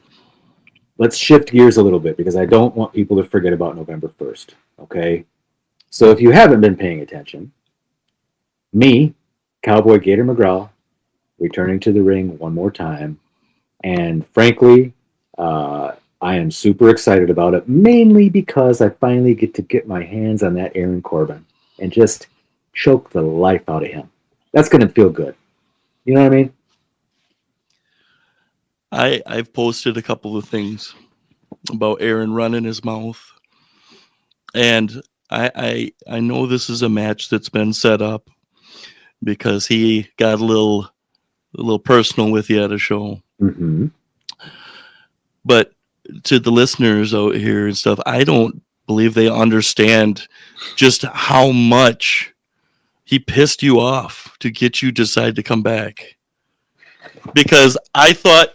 let's shift gears a little bit because I don't want people to forget about November 1st. Okay? So if you haven't been paying attention, me, Cowboy Gator McGraw, returning to the ring one more time. And frankly, I am super excited about it, mainly because I finally get to get my hands on that Aaron Corbin and just choke the life out of him. That's going to feel good. You know what I mean? I've posted a couple of things about Aaron running his mouth, and I know this is a match that's been set up because he got a little personal with you at a show. Mm-hmm. But to the listeners out here and stuff, I don't believe they understand just how much he pissed you off to get you to decide to come back. Because I thought,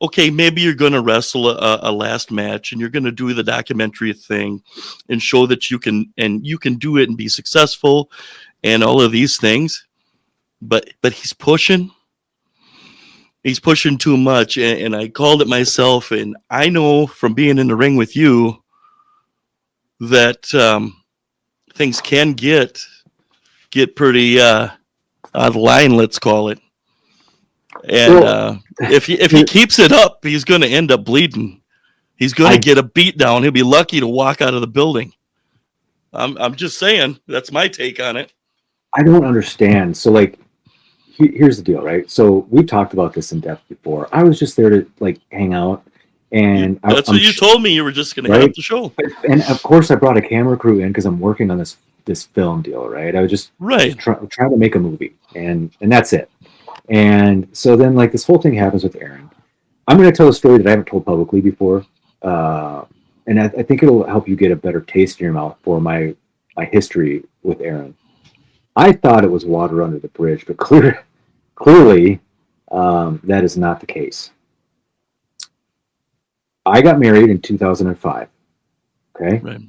okay, maybe you're going to wrestle a last match and you're going to do the documentary thing and show that you can do it and be successful and all of these things. But he's pushing. He's pushing too much, and I called it myself. And I know from being in the ring with you that things can get pretty out of line, let's call it. And if he keeps it up, he's going to end up bleeding. He's going to get a beat down. He'll be lucky to walk out of the building. I'm just saying. That's my take on it. I don't understand. So, like, here's the deal, right? So we've talked about this in depth before. I was just there to like hang out, and that's what you told me. You were just going to have the show, and of course I brought a camera crew in because I'm working on this film deal, right? I was just trying to make a movie, and that's it. And so then like this whole thing happens with Aaron. I'm going to tell a story that I haven't told publicly before, and I think it'll help you get a better taste in your mouth for my history with Aaron. I thought it was water under the bridge, but clearly that is not the case. I got married in 2005. Okay. Right.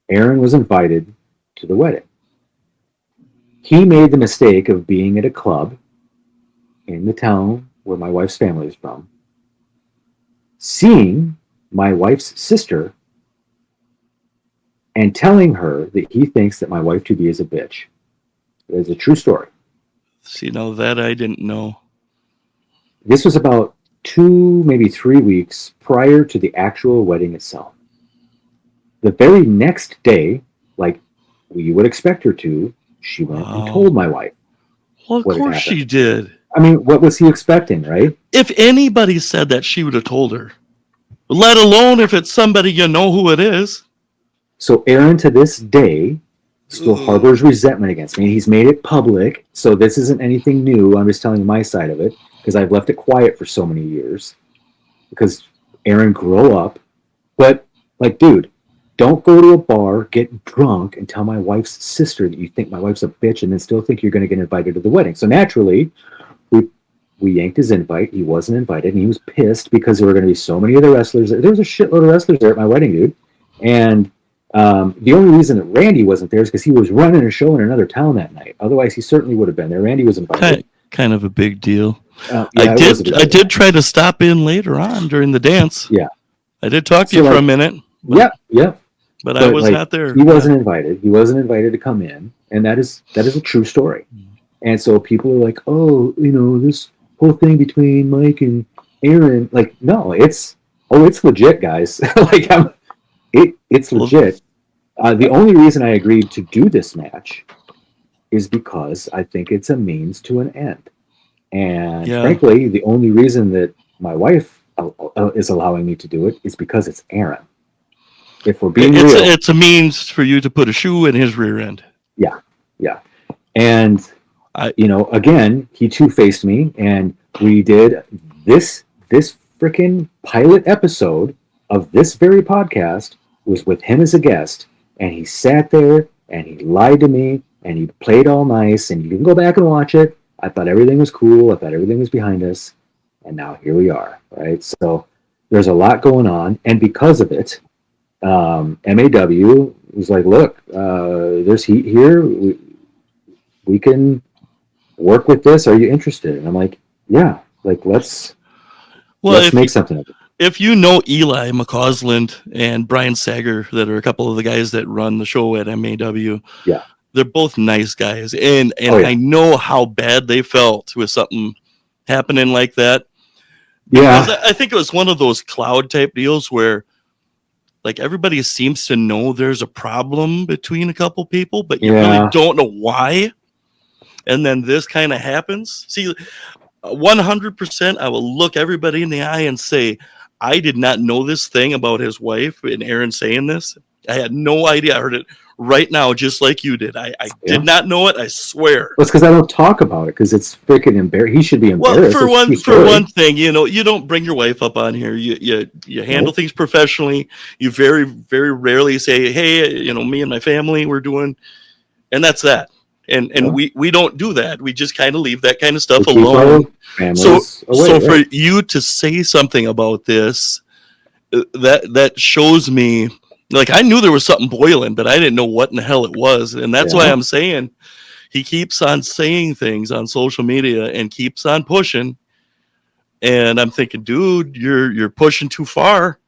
Aaron was invited to the wedding. He made the mistake of being at a club in the town where my wife's family is from, seeing my wife's sister and telling her that he thinks that my wife to be is a bitch. It's a true story. See, now that I didn't know. This was about 2, maybe 3 weeks prior to the actual wedding itself. The very next day, like you would expect her to, she went and told my wife. Well, of course she did. I mean, what was he expecting, right? If anybody said that, she would have told her. Let alone if it's somebody you know who it is. So Aaron, to this day, still harbors resentment against me. He's made it public, so this isn't anything new. I'm just telling my side of it because I've left it quiet for so many years. Because Aaron, grow up. But, like, dude, don't go to a bar, get drunk, and tell my wife's sister that you think my wife's a bitch and then still think you're going to get invited to the wedding. So naturally, we yanked his invite. He wasn't invited, and he was pissed because there were going to be so many other wrestlers. There was a shitload of wrestlers there at my wedding, dude. And the only reason that Randy wasn't there is because he was running a show in another town that night. Otherwise, he certainly would have been there. Randy was invited. Kind of a big deal. Yeah, I did try to stop in later on during the dance. Yeah. I did talk to you for a minute. Yep. But I was not there. He wasn't invited. He wasn't invited to come in. And that is a true story. And so people are like, oh, this whole thing between Mike and Aaron, like, no, it's legit, guys. Like, it's legit. The only reason I agreed to do this match is because I think it's a means to an end. And frankly, the only reason that my wife is allowing me to do it is because it's Aaron. If we're being real, it's a means for you to put a shoe in his rear end. Yeah. And I again, he two-faced me, and we did this freaking pilot episode of this very podcast was with him as a guest, and he sat there and he lied to me and he played all nice, and you can go back and watch it. I thought everything was cool. I thought everything was behind us, and now here we are, right? So there's a lot going on, and because of it, MAW was like, look, there's heat here. We can work with this. Are you interested? And I'm like, yeah, like let's make something of it. If you know Eli McCausland and Brian Sager, that are a couple of the guys that run the show at MAW, Yeah, they're both nice guys, and Oh, yeah. I know how bad they felt with something happening like that. yeah, Because I think it was one of those cloud type deals where, like, everybody seems to know there's a problem between a couple people, but you really Yeah. don't know why. And then this kind of happens. See, 100%, I will look everybody in the eye and say, I did not know this thing about his wife and Aaron saying this. I had no idea. I heard it right now, just like you did. I Yeah. did not know it. I swear. Well, it's because I don't talk about it because it's freaking embarrassing. He should be embarrassed. Well, It's for one thing, you don't bring your wife up on here. You handle Nope. things professionally. You very, very rarely say, hey, me and my family, we're doing, and that's that. And Yeah. we don't do that. We just kind of leave that kind of stuff We keep our alone. families away, So right? for you to say something about this, that shows me, like, I knew there was something boiling, but I didn't know what in the hell it was. And that's why Yeah. I'm saying he keeps on saying things on social media and keeps on pushing. And I'm thinking, dude, you're pushing too far.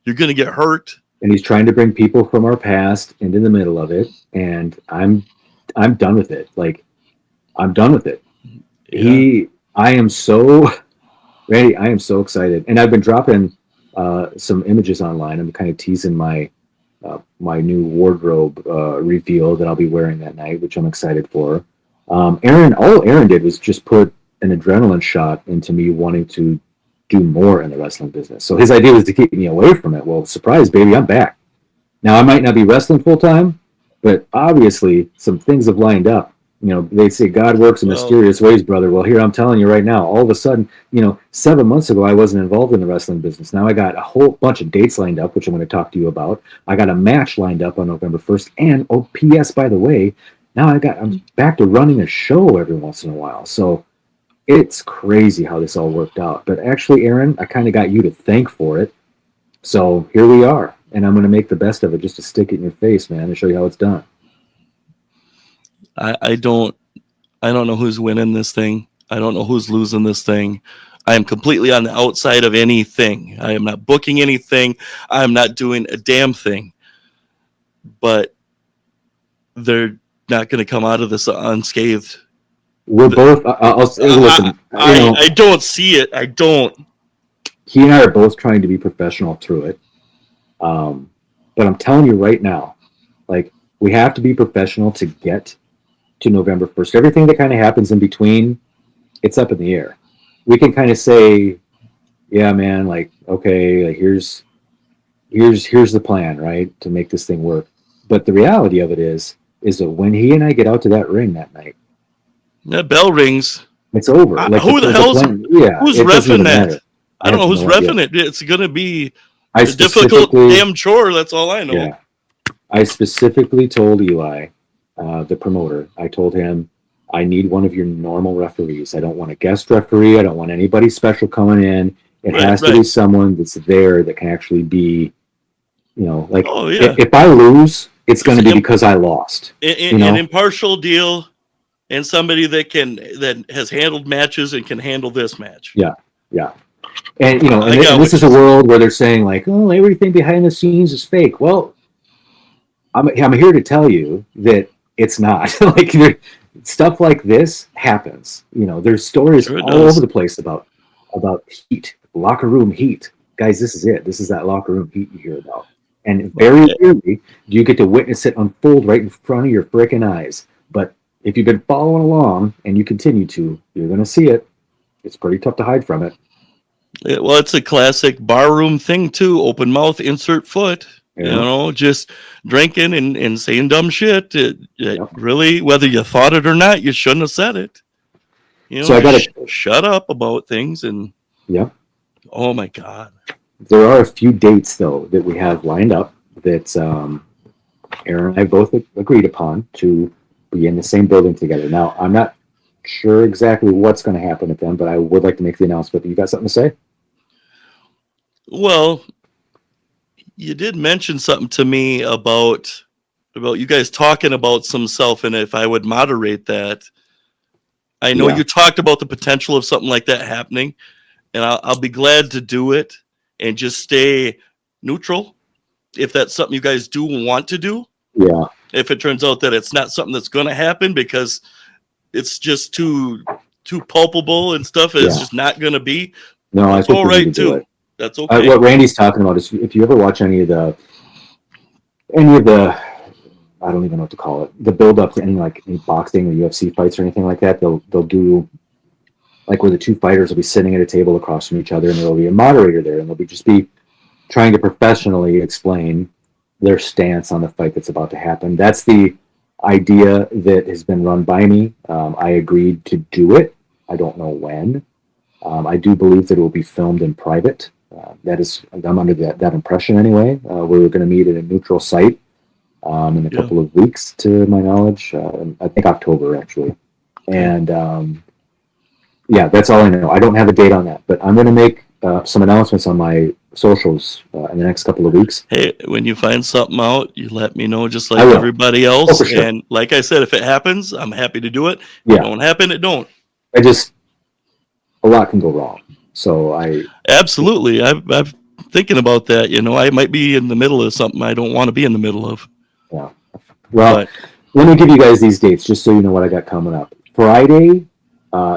You're gonna get hurt. And he's trying to bring people from our past into the middle of it, and I'm done with it. Like, I'm done with it. Yeah. I am so ready. I am so excited, and I've been dropping some images online. I'm kind of teasing my new wardrobe reveal that I'll be wearing that night, which I'm excited for. All Aaron did was just put an adrenaline shot into me wanting to do more in the wrestling business. So his idea was to keep me away from it. Well, surprise, baby, I'm back. Now I might not be wrestling full time, but obviously some things have lined up. They say God works in mysterious ways, brother. Well, here I'm telling you right now, all of a sudden, 7 months ago, I wasn't involved in the wrestling business. Now I got a whole bunch of dates lined up, which I'm going to talk to you about. I got a match lined up on November 1st. And, oh, P.S., by the way, now I'm back to running a show every once in a while. So it's crazy how this all worked out. But actually, Aaron, I kind of got you to thank for it. So here we are. And I'm going to make the best of it just to stick it in your face, man, and show you how it's done. I don't know who's winning this thing. I don't know who's losing this thing. I am completely on the outside of anything. I am not booking anything. I am not doing a damn thing. But they're not going to come out of this unscathed. We're both. Listen. I don't see it. I don't. He and I are both trying to be professional through it. But I'm telling you right now, like, we have to be professional to get to November 1st. Everything that kind of happens in between, it's up in the air. We can kind of say, yeah, man, like, okay, like here's the plan, right, to make this thing work. But the reality of it is that when he and I get out to that ring that night, that bell rings. it's over. Who's reffing that? I don't know who's reffing it. It's going to be a difficult damn chore. That's all I know. Yeah. I specifically told Eli, the promoter, I told him, I need one of your normal referees. I don't want a guest referee. I don't want anybody special coming in. It has to be someone that's there that can actually be, if I lose, it's going to be because I lost. An impartial deal, and somebody that has handled matches and can handle this match. Yeah. And this is a world where they're saying like, oh, everything behind the scenes is fake. Well, I'm here to tell you that it's not. Like, stuff like this happens. There's stories all over the place about heat, locker room heat. Guys, this is it. This is that locker room heat you hear about. And very rarely do you get to witness it unfold right in front of your freaking eyes. But if you've been following along and you continue to, you're going to see it. It's pretty tough to hide from it. Well, it's a classic barroom thing too. Open mouth, insert foot. You know, just drinking and saying dumb shit. It Yep. really, whether you thought it or not, you shouldn't have said it. You know, So I just gotta, shut up about things. And yep. oh my God. There are a few dates though that we have lined up that Aaron and I both agreed upon to be in the same building together. Now, I'm not sure exactly what's going to happen at them, but I would like to make the announcement. You got something to say? Well, you did mention something to me about you guys talking about some self, and if I would moderate that. I know Yeah. you talked about the potential of something like that happening, and I'll be glad to do it and just stay neutral if that's something you guys do want to do. Yeah. If it turns out that it's not something that's going to happen because it's just too palpable and stuff, it's Yeah. just not going to be. No, I That's think all we need right to do too. it. That's okay. What Randy's talking about is if you ever watch any of the, I don't even know what to call it, the build up to any boxing or UFC fights or anything like that, they'll do like where the two fighters will be sitting at a table across from each other, and there will be a moderator there, and they'll just be trying to professionally explain their stance on the fight that's about to happen. That's the idea that has been run by me. I agreed to do it. I don't know when. I do believe that it will be filmed in private. I'm under that impression anyway. We're going to meet at a neutral site in a couple of weeks, to my knowledge. I think October, actually. Okay. And yeah, that's all I know. I don't have a date on that, but I'm going to make some announcements on my socials in the next couple of weeks. Hey, when you find something out, you let me know, just like I will. everybody else. Oh, for sure. And like I said, if it happens, I'm happy to do it. If Yeah. it don't happen, it don't. A lot can go wrong. So Absolutely. I've thinking about that. You know, I might be in the middle of something I don't want to be in the middle of. Yeah. Well, let me give you guys these dates just so you know what I got coming up. Friday,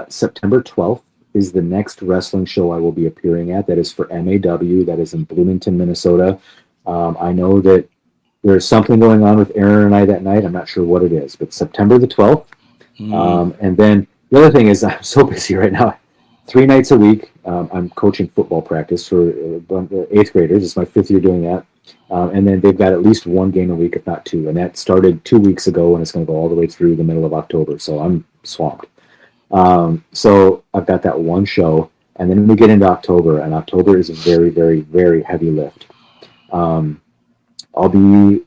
September 12th is the next wrestling show I will be appearing at. That is for MAW. That is in Bloomington, Minnesota. I know that there's something going on with Aaron and I that night. I'm not sure what it is, but September the 12th. And then the other thing is I'm so busy right now. 3 nights a week, I'm coaching football practice for 8th graders. It's my 5th year doing that. And then they've got at least 1 game a week, if not 2. And that started 2 weeks ago, and it's going to go all the way through the middle of October. So I'm swamped. So I've got that one show. And then we get into October, and October is a very, very, very heavy lift. I'll be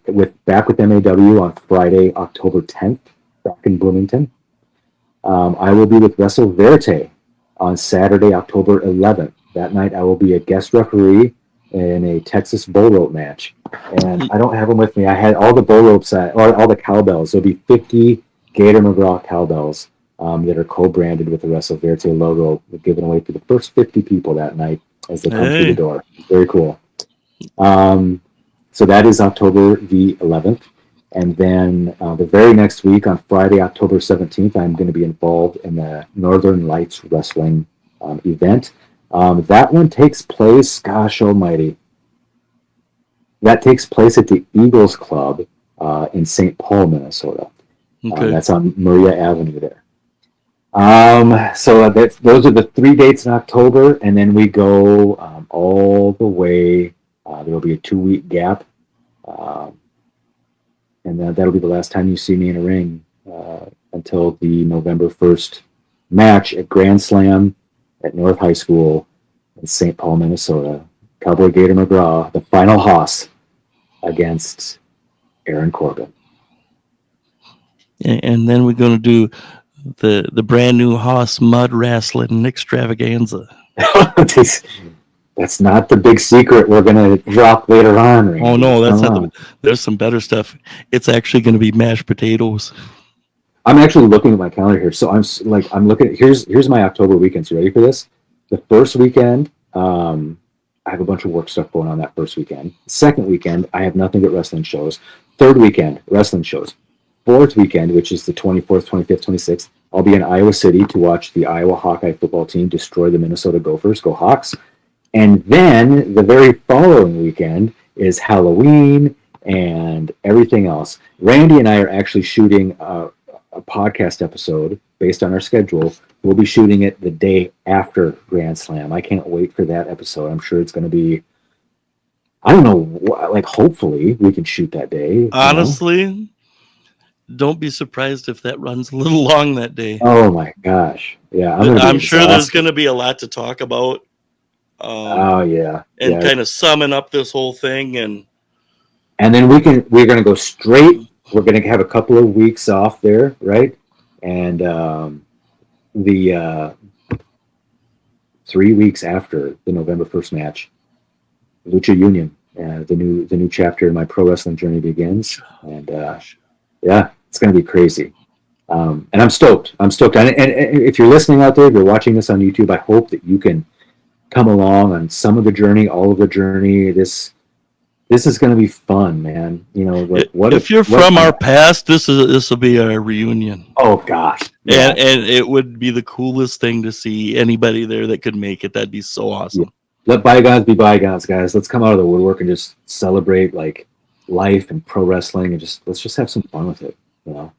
back with MAW on Friday, October 10th, back in Bloomington. I will be with Wrestle Verte on Saturday, October 11th. That night, I will be a guest referee in a Texas bull rope match. And I don't have them with me. I had all the bull ropes, or all the cowbells. There'll be 50 Gator McGraw cowbells that are co-branded with the Wrestle Verte logo. We're giving away to the first 50 people that night as they come through the door. Very cool. So that is October the 11th. And then the very next week, on Friday, October 17th, I'm going to be involved in the Northern Lights Wrestling event. That one takes place, gosh almighty, that takes place at the Eagles Club in St. Paul, Minnesota. Okay. That's on Maria Avenue there. So those are the 3 dates in October, and then we go all the way. There will be a 2-week gap. And that'll be the last time you see me in a ring until the November 1st match at Grand Slam at North High School in St. Paul, Minnesota. Cowboy Gator McGraw, the final hoss against Aaron Corbin. And then we're going to do the brand new Haas mud wrestling extravaganza. That's not the big secret we're going to drop later on. Randy. Oh no, that's not. There's some better stuff. It's actually going to be mashed potatoes. I'm actually looking at my calendar here, so I'm looking at here's my October weekends. You ready for this? The first weekend, I have a bunch of work stuff going on that first weekend. Second weekend, I have nothing but wrestling shows. Third weekend, wrestling shows. Fourth weekend, which is the 24th, 25th, 26th, I'll be in Iowa City to watch the Iowa Hawkeye football team destroy the Minnesota Gophers. Go Hawks. And then the very following weekend is Halloween and everything else. Randy and I are actually shooting a podcast episode based on our schedule. We'll be shooting it the day after Grand Slam. I can't wait for that episode. I'm sure it's going to be I don't know. Like, hopefully we can shoot that day. You know? Honestly, don't be surprised if that runs a little long that day. Oh my gosh. Yeah. I'm sure there's going to be a lot to talk about. Oh yeah. And yeah. kind of summing up this whole thing, and then we're going to go straight. We're going to have a couple of weeks off there, right? And the 3 weeks after the November 1st match, Lucha Union, the new chapter in my pro wrestling journey begins, and yeah, it's going to be crazy. And I'm stoked. And if you're listening out there, if you're watching this on YouTube, I hope that you can come along on some of the journey, all of the journey. This is going to be fun, man. You know, like if you're from our past, this will be our reunion. Oh gosh, yeah. And it would be the coolest thing to see anybody there that could make it. That'd be so awesome. Yeah. Let bygones be bygones, guys. Let's come out of the woodwork and just celebrate like life and pro wrestling, and let's just have some fun with it. You know.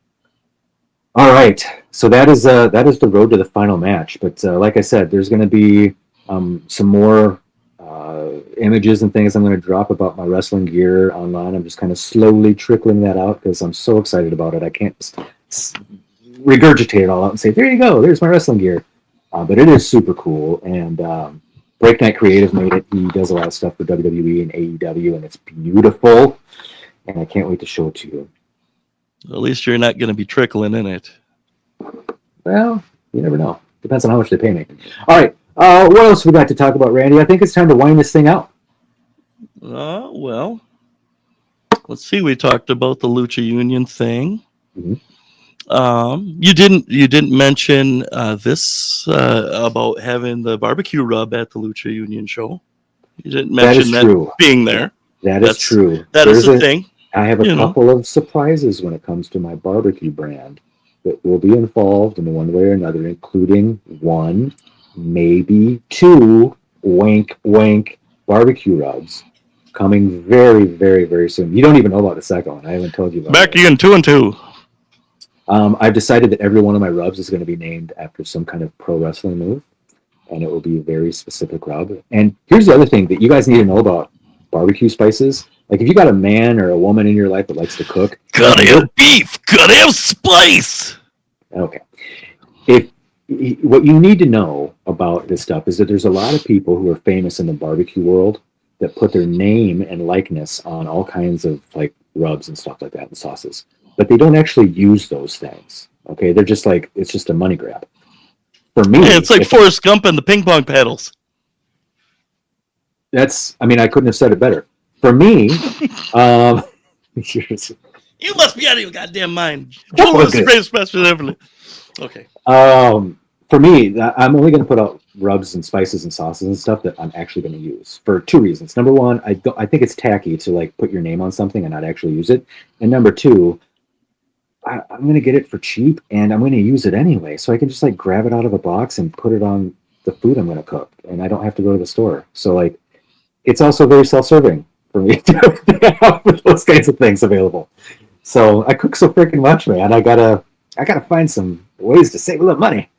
All right, so that is the road to the final match. But like I said, there's going to be some more images and things I'm going to drop about my wrestling gear online. I'm just kind of slowly trickling that out because I'm so excited about it. I can't just regurgitate it all out and say, there you go, there's my wrestling gear. But it is super cool. And Breaknight Creative made it. He does a lot of stuff for WWE and AEW, and it's beautiful. And I can't wait to show it to you. At least you're not going to be trickling in it. Well, you never know. Depends on how much they pay me. All right. What else we got to talk about, Randy? I think it's time to wind this thing out. Well, let's see. We talked about the Lucha Union thing. Mm-hmm. You didn't mention this about having the barbecue rub at the Lucha Union show. You didn't mention that being there. That's true. That is a thing. I have a couple of surprises when it comes to my barbecue brand that will be involved in one way or another, including one, maybe two, wink, wink, barbecue rubs coming very, very, very soon. You don't even know about the second one. I haven't told you about Back in 2 and 2. I've decided that every one of my rubs is going to be named after some kind of pro wrestling move, and it will be a very specific rub. And here's the other thing that you guys need to know about barbecue spices. Like, if you got a man or a woman in your life that likes to cook, gotta have beef, gotta have spice. Okay. What you need to know about this stuff is that there's a lot of people who are famous in the barbecue world that put their name and likeness on all kinds of like rubs and stuff like that and sauces, but they don't actually use those things. Okay, they're just like, it's just a money grab. For me, it's like Forrest Gump and the ping pong paddles. I couldn't have said it better. For me, you must be out of your goddamn mind. Joe was the greatest master ever. Okay. For me, I'm only going to put out rubs and spices and sauces and stuff that I'm actually going to use for two reasons. Number one, I think it's tacky to like put your name on something and not actually use it. And number two, I'm going to get it for cheap and I'm going to use it anyway. So I can just like grab it out of a box and put it on the food I'm going to cook, and I don't have to go to the store. So like, it's also very self-serving for me to have those kinds of things available. So I cook so freaking much, man. I gotta find some ways to save a little money.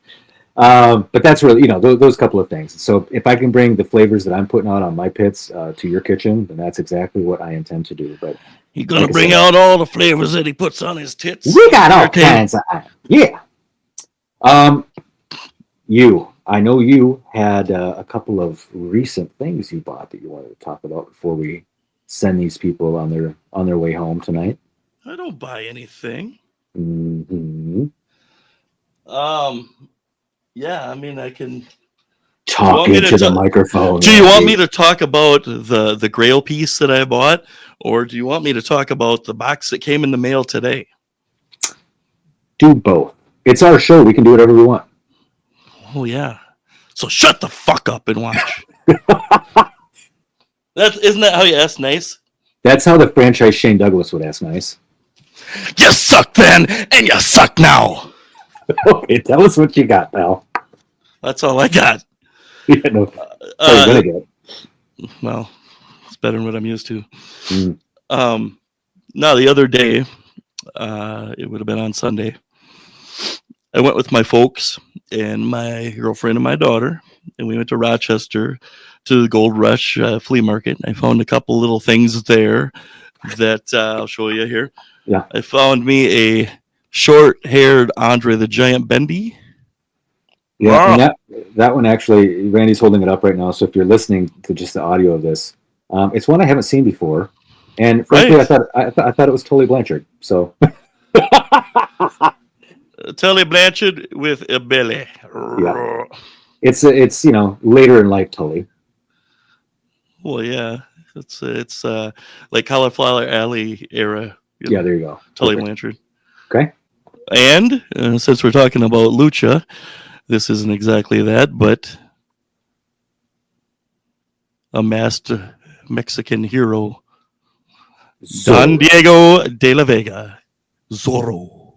But that's really, those couple of things. So if I can bring the flavors that I'm putting out on my pits to your kitchen, then that's exactly what I intend to do. But he's gonna bring out all the flavors that he puts on his tits. We got all kinds of, yeah. I know you had a couple of recent things you bought that you wanted to talk about before we send these people on their way home tonight. I don't buy anything. Mm-hmm. Yeah, I mean, I can talk into the microphone. Do you want me to talk about the Grail piece that I bought, or do you want me to talk about the box that came in the mail today? Do both. It's our show. We can do whatever we want. Oh yeah. So shut the fuck up and watch. Isn't that how you ask nice? That's how the franchise Shane Douglas would ask nice. You suck then, and you suck now. Okay, tell us what you got, pal. That's all I got. Yeah, no. You're gonna get. Well, it's better than what I'm used to. Now, the other day, it would have been on Sunday, I went with my folks and my girlfriend and my daughter and we went to Rochester to the Gold Rush flea market. I found a couple little things there that I'll show you here. Yeah. I found me a short-haired Andre the Giant Bendy. Yeah, and that one actually, Randy's holding it up right now. So if you're listening to just the audio of this, it's one I haven't seen before, and frankly, Right. I thought it was Tully Blanchard. So Tully Blanchard with a belly. Yeah. it's later in life Tully. Well, yeah, it's like Cauliflower Alley era. Yeah, there you go. Tully Perfect. Blanchard. Okay. And since we're talking about lucha, this isn't exactly that, but a masked Mexican hero, Don Diego de la Vega, Zorro.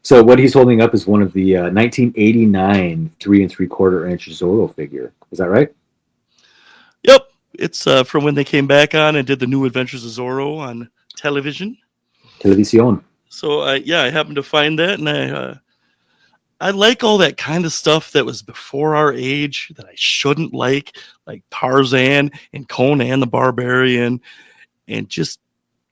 So what he's holding up is one of the 1989 3 3/4 inch Zorro figure. Is that right? Yep, it's from when they came back on and did the New Adventures of Zorro on television. Televisión. So I happened to find that, and I like all that kind of stuff that was before our age that I shouldn't like Tarzan and Conan the Barbarian, and just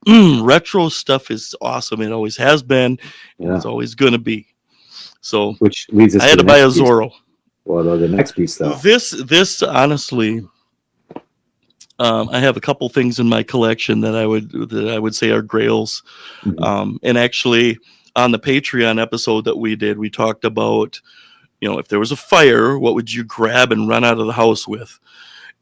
retro stuff is awesome. It always has been, and Yeah. it's always gonna be. So Which leads us I had to the buy a next piece. Zorro. Well, the next piece though. This honestly, I have a couple things in my collection that I would say are grails. Mhm. And actually, on the Patreon episode that we did, we talked about, if there was a fire, what would you grab and run out of the house with?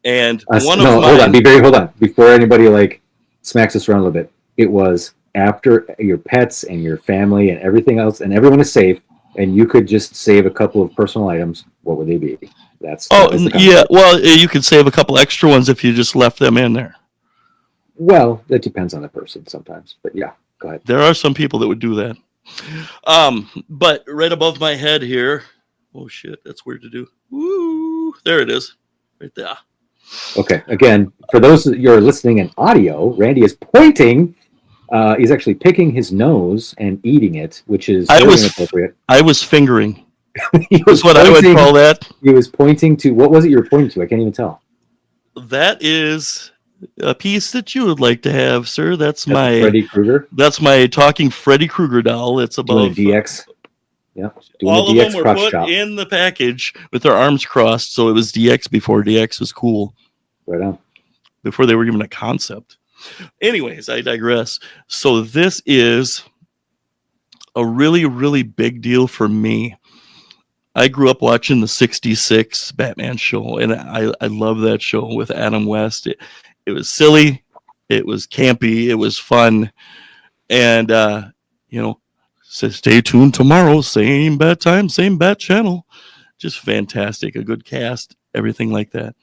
And Hold on. Before anybody smacks us around a little bit, it was after your pets and your family and everything else, and everyone is safe, and you could just save a couple of personal items. What would they be? Well, you could save a couple extra ones if you just left them in there. Well, that depends on the person sometimes, but yeah, go ahead. There are some people that would do that. But right above my head here, oh shit, that's weird to do. Woo, there it is, right there. Okay, again, for those that you're listening in audio, Randy is pointing. He's actually picking his nose and eating it, which is very inappropriate. I was fingering. That's what I would call that. He was pointing to, what was it you were pointing to? I can't even tell. That is a piece that you would like to have, sir. That's my Freddy Krueger. That's my talking Freddy Krueger doll. It's above doing a DX. Yeah, all of them were put in the package with their arms crossed, so it was DX before DX was cool. Right on. Before they were even a concept. Anyways, I digress. So this is a really, really big deal for me. I grew up watching the 66 Batman show, and I love that show with Adam West. It was silly, it was campy, it was fun, and so stay tuned tomorrow, same bat time, same bat channel. Just fantastic, a good cast, everything like that.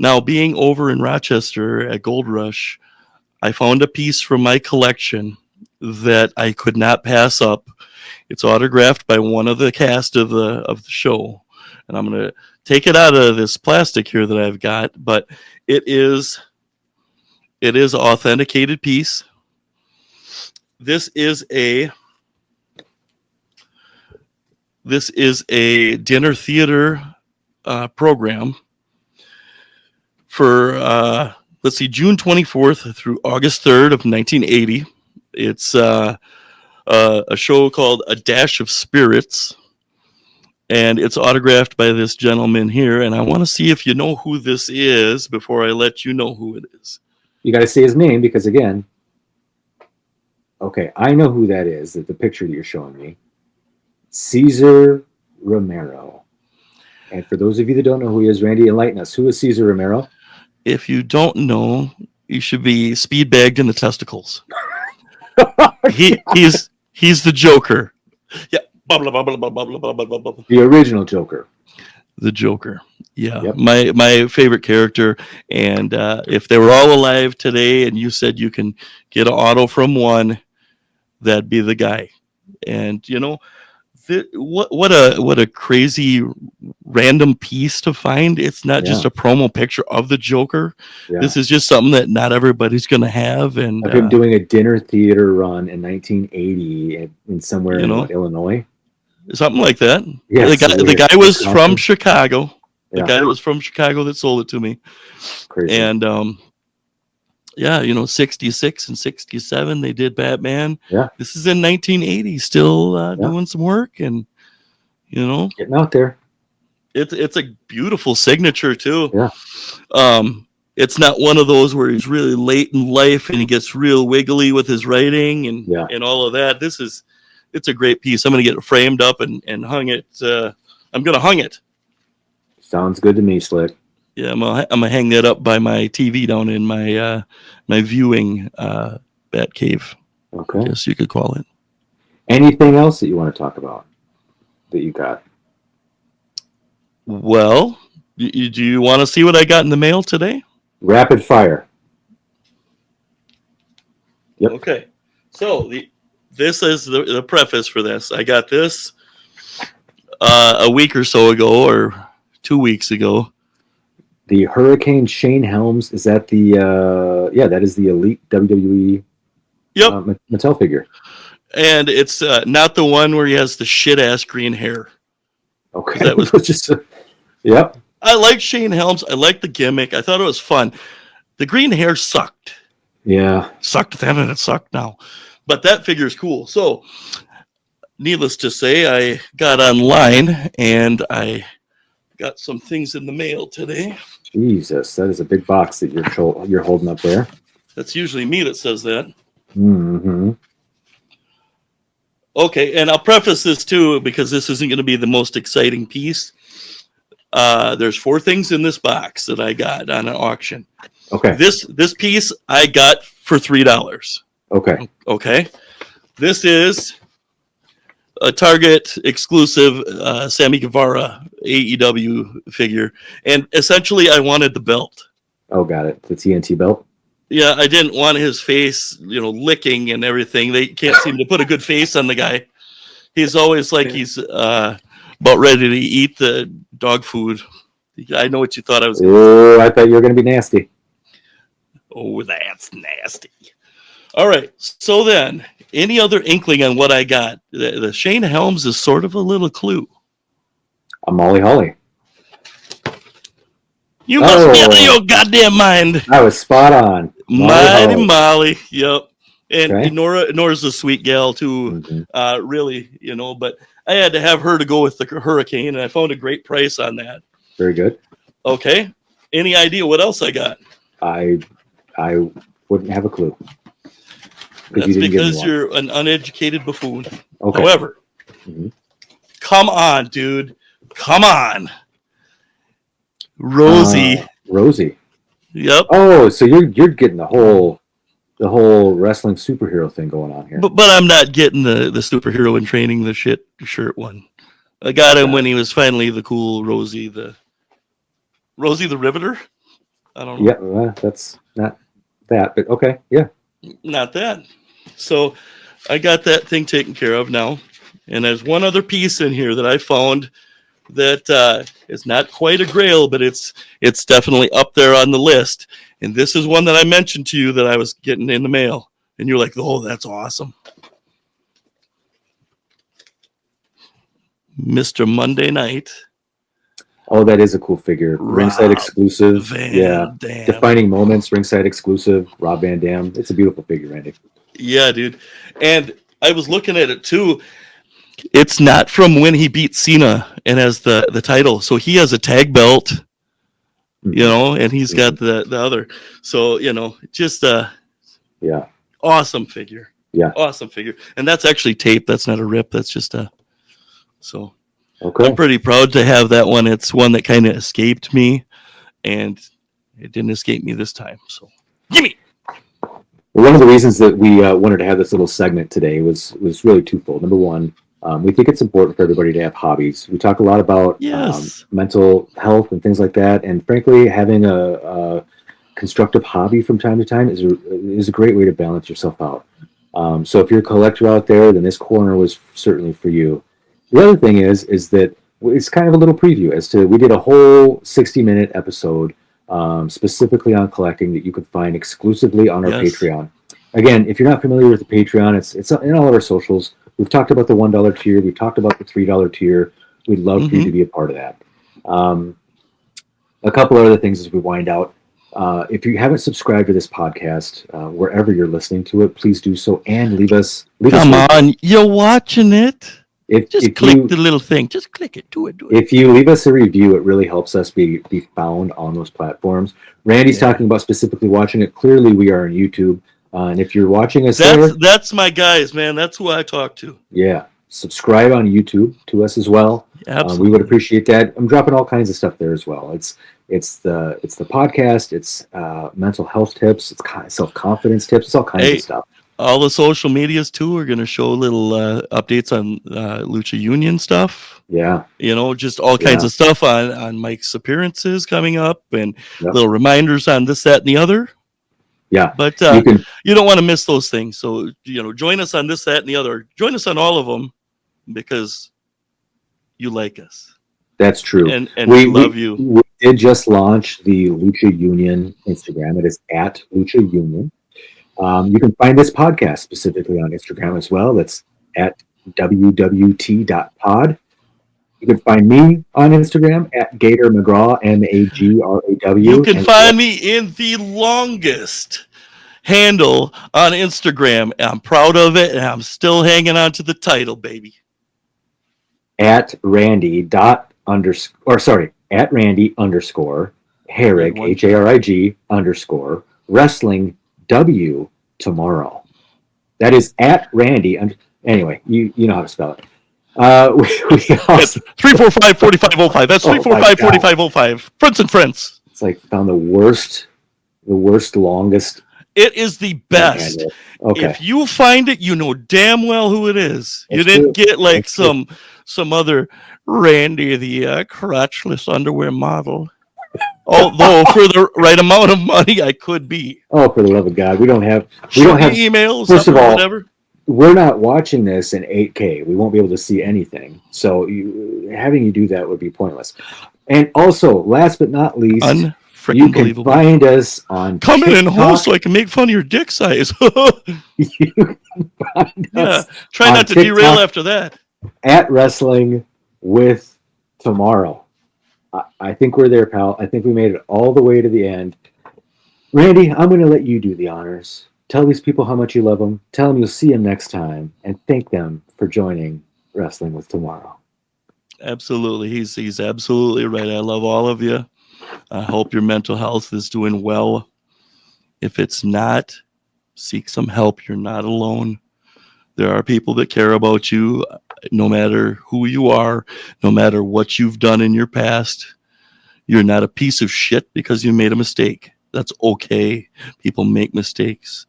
Now, being over in Rochester at Gold Rush, I found a piece from my collection that I could not pass up. It's autographed by one of the cast of the show, and I'm going to take it out of this plastic here that I've got, but it is an authenticated piece. This is a dinner theater program for June 24th through August 3rd of 1980. It's a show called A Dash of Spirits, and it's autographed by this gentleman here, and I want to see if you know who this is before I let you know who it is. You got to say his name because, again, okay, I know who that is, the picture that you're showing me. Cesar Romero. And for those of you that don't know who he is, Randy, enlighten us. Who is Cesar Romero? If you don't know, you should be speed bagged in the testicles. He's the Joker. Yeah. The original Joker. The Joker. Yeah. Yep. My favorite character. And if they were all alive today and you said you can get an auto from one, that'd be the guy. And what a crazy random piece to find. It's not just a promo picture of the Joker. Yeah. This is just something that not everybody's going to have. And I've been doing a dinner theater run in 1980 in somewhere in Illinois. something like that. Yeah, The guy was from Chicago. The Yeah. guy that was from Chicago that sold it to me. Crazy. And yeah, 66 and 67 they did Batman. Yeah. This is in 1980, still doing some work, and getting out there. It's a beautiful signature too. Yeah. It's not one of those where he's really late in life and he gets real wiggly with his writing and all of that. It's a great piece. I'm going to get it framed up and hung it. I'm going to hung it. Sounds good to me, Slick. Yeah, I'm gonna hang that up by my TV down in my my viewing bat cave. Okay. I guess you could call it. Anything else that you want to talk about that you got? Well, do you want to see what I got in the mail today? Rapid fire. Yep. Okay. So this is the preface for this. I got this a week or so ago, or 2 weeks ago. The Hurricane Shane Helms, is that the that is the elite WWE Mattel figure. And it's not the one where he has the shit ass green hair. Okay. That was just yep. I like Shane Helms. I like the gimmick. I thought it was fun. The green hair sucked. Yeah. Sucked then and it sucked now. But that figure is cool. So needless to say, I got online and I got some things in the mail today. Jesus, that is a big box that you're holding up there. That's usually me that says that. Mm-hmm. Okay, and I'll preface this too because this isn't going to be the most exciting piece. There's 4 things in this box that I got on an auction. Okay. This piece I got for $3. Okay. Okay. This is a Target exclusive Sammy Guevara AEW figure, and essentially I wanted the belt. Oh, got it. The TNT belt. Yeah, I didn't want his face, licking and everything. They can't seem to put a good face on the guy. He's always like he's about ready to eat the dog food. I know what you thought I was. Oh, I thought you were going to be nasty. Oh, that's nasty. All right. So then, any other inkling on what I got? The Shane Helms is sort of a little clue. A Molly Holly. You must be out of your goddamn mind. I was spot on. Mighty Molly. Yep. And Okay. Nora's a sweet gal too. Mm-hmm. Really, but I had to have her to go with the Hurricane, and I found a great price on that. Very good. Okay. Any idea what else I got? I wouldn't have a clue. That's because you're an uneducated buffoon. Okay. However, Mm-hmm. Come on, dude. Come on. Rosie. Rosie. Yep. Oh, so you're getting the whole wrestling superhero thing going on here. But I'm not getting the superhero in training, the shit shirt one. I got him when he was finally the cool Rosie the Riveter. I don't know. Yeah, well, that's not that, but okay, yeah. Not that. So I got that thing taken care of now. And there's one other piece in here that I found that is not quite a grail, but it's definitely up there on the list. And this is one that I mentioned to you that I was getting in the mail. And you're like, oh, that's awesome. Mr. Monday Night. Oh, that is a cool figure. Ringside exclusive. Dam. Defining moments, ringside exclusive. Rob Van Dam. It's a beautiful figure, Randy. Yeah, dude. And I was looking at it too. It's not from when he beat Cena and has the title. So he has a tag belt, and he's got the other. So, just awesome figure. Yeah. Awesome figure. And that's actually tape. That's not a rip. That's just so okay. I'm pretty proud to have that one. It's one that kind of escaped me, and it didn't escape me this time. So gimme. Well, one of the reasons that we wanted to have this little segment today was really twofold. Number one, we think it's important for everybody to have hobbies. We talk a lot about mental health and things like that, and frankly, having a constructive hobby from time to time is a great way to balance yourself out. So if you're a collector out there, then this corner was certainly for you. The other thing is that it's kind of a little preview as to we did a whole 60-minute episode specifically on collecting that you could find exclusively on our Patreon. Again, if you're not familiar with the Patreon, it's in all of our socials. We've talked about the $1 tier. We've talked about the $3 tier. We'd love for you to be a part of that. A couple other things as we wind out. If you haven't subscribed to this podcast, wherever you're listening to it, please do so and leave us. Come on, you're watching it. If click the little thing. Just click it. Do it. If you leave us a review, it really helps us be found on those platforms. Randy's talking about specifically watching it. Clearly, we are on YouTube. And if you're watching us that's my guys, man. That's who I talk to. Yeah. Subscribe on YouTube to us as well. Absolutely. We would appreciate that. I'm dropping all kinds of stuff there as well. It's the podcast. It's mental health tips. It's self-confidence tips. It's all kinds of stuff. All the social medias too are going to show little updates on Lucha Union stuff. Yeah. Just all kinds of stuff on Mike's appearances coming up and little reminders on this, that, and the other. Yeah. But you don't want to miss those things. So, join us on this, that, and the other. Join us on all of them because you like us. That's true. And we love you. We did just launch the Lucha Union Instagram. It is at Lucha Union. You can find this podcast specifically on Instagram as well. That's at wwt.pod. You can find me on Instagram at Gator McGraw, MAGRAW. You can find me in the longest handle on Instagram. I'm proud of it, and I'm still hanging on to the title, baby. At Randy _Herrig, HARIG _ wrestling W tomorrow. That is at Randy. Anyway, you know how to spell it. We also 345-4505. That's 345-4505. Friends and friends. It's like found the worst, longest. It is the best. Okay. If you find it, you know damn well who it is. You didn't get like some other Randy, the crotchless underwear model. Although for the right amount of money, I could be. Oh, for the love of God, we don't have emails. First of all, whatever. We're not watching this in 8K. We won't be able to see anything. So having you do that would be pointless. And also, last but not least, you can find us on Come in and host so I can make fun of your dick size. You can find us try not to TikTok derail after that. At Wrestling with Tomorrow. I think we're there, pal. I think we made it all the way to the end. Randy, I'm going to let you do the honors. Tell these people how much you love them. Tell them you'll see them next time, and thank them for joining Wrestling with Tomorrow. Absolutely. He's absolutely right. I love all of you. I hope your mental health is doing well. If it's not, seek some help. You're not alone. There are people that care about you, no matter who you are, no matter what you've done in your past. You're not a piece of shit because you made a mistake. That's okay. People make mistakes.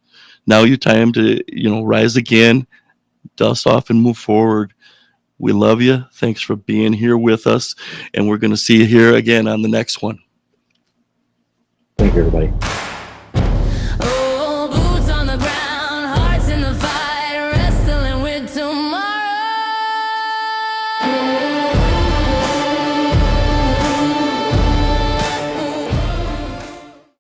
Now your time to, rise again, dust off and move forward. We love you. Thanks for being here with us. And we're going to see you here again on the next one. Thank you, everybody.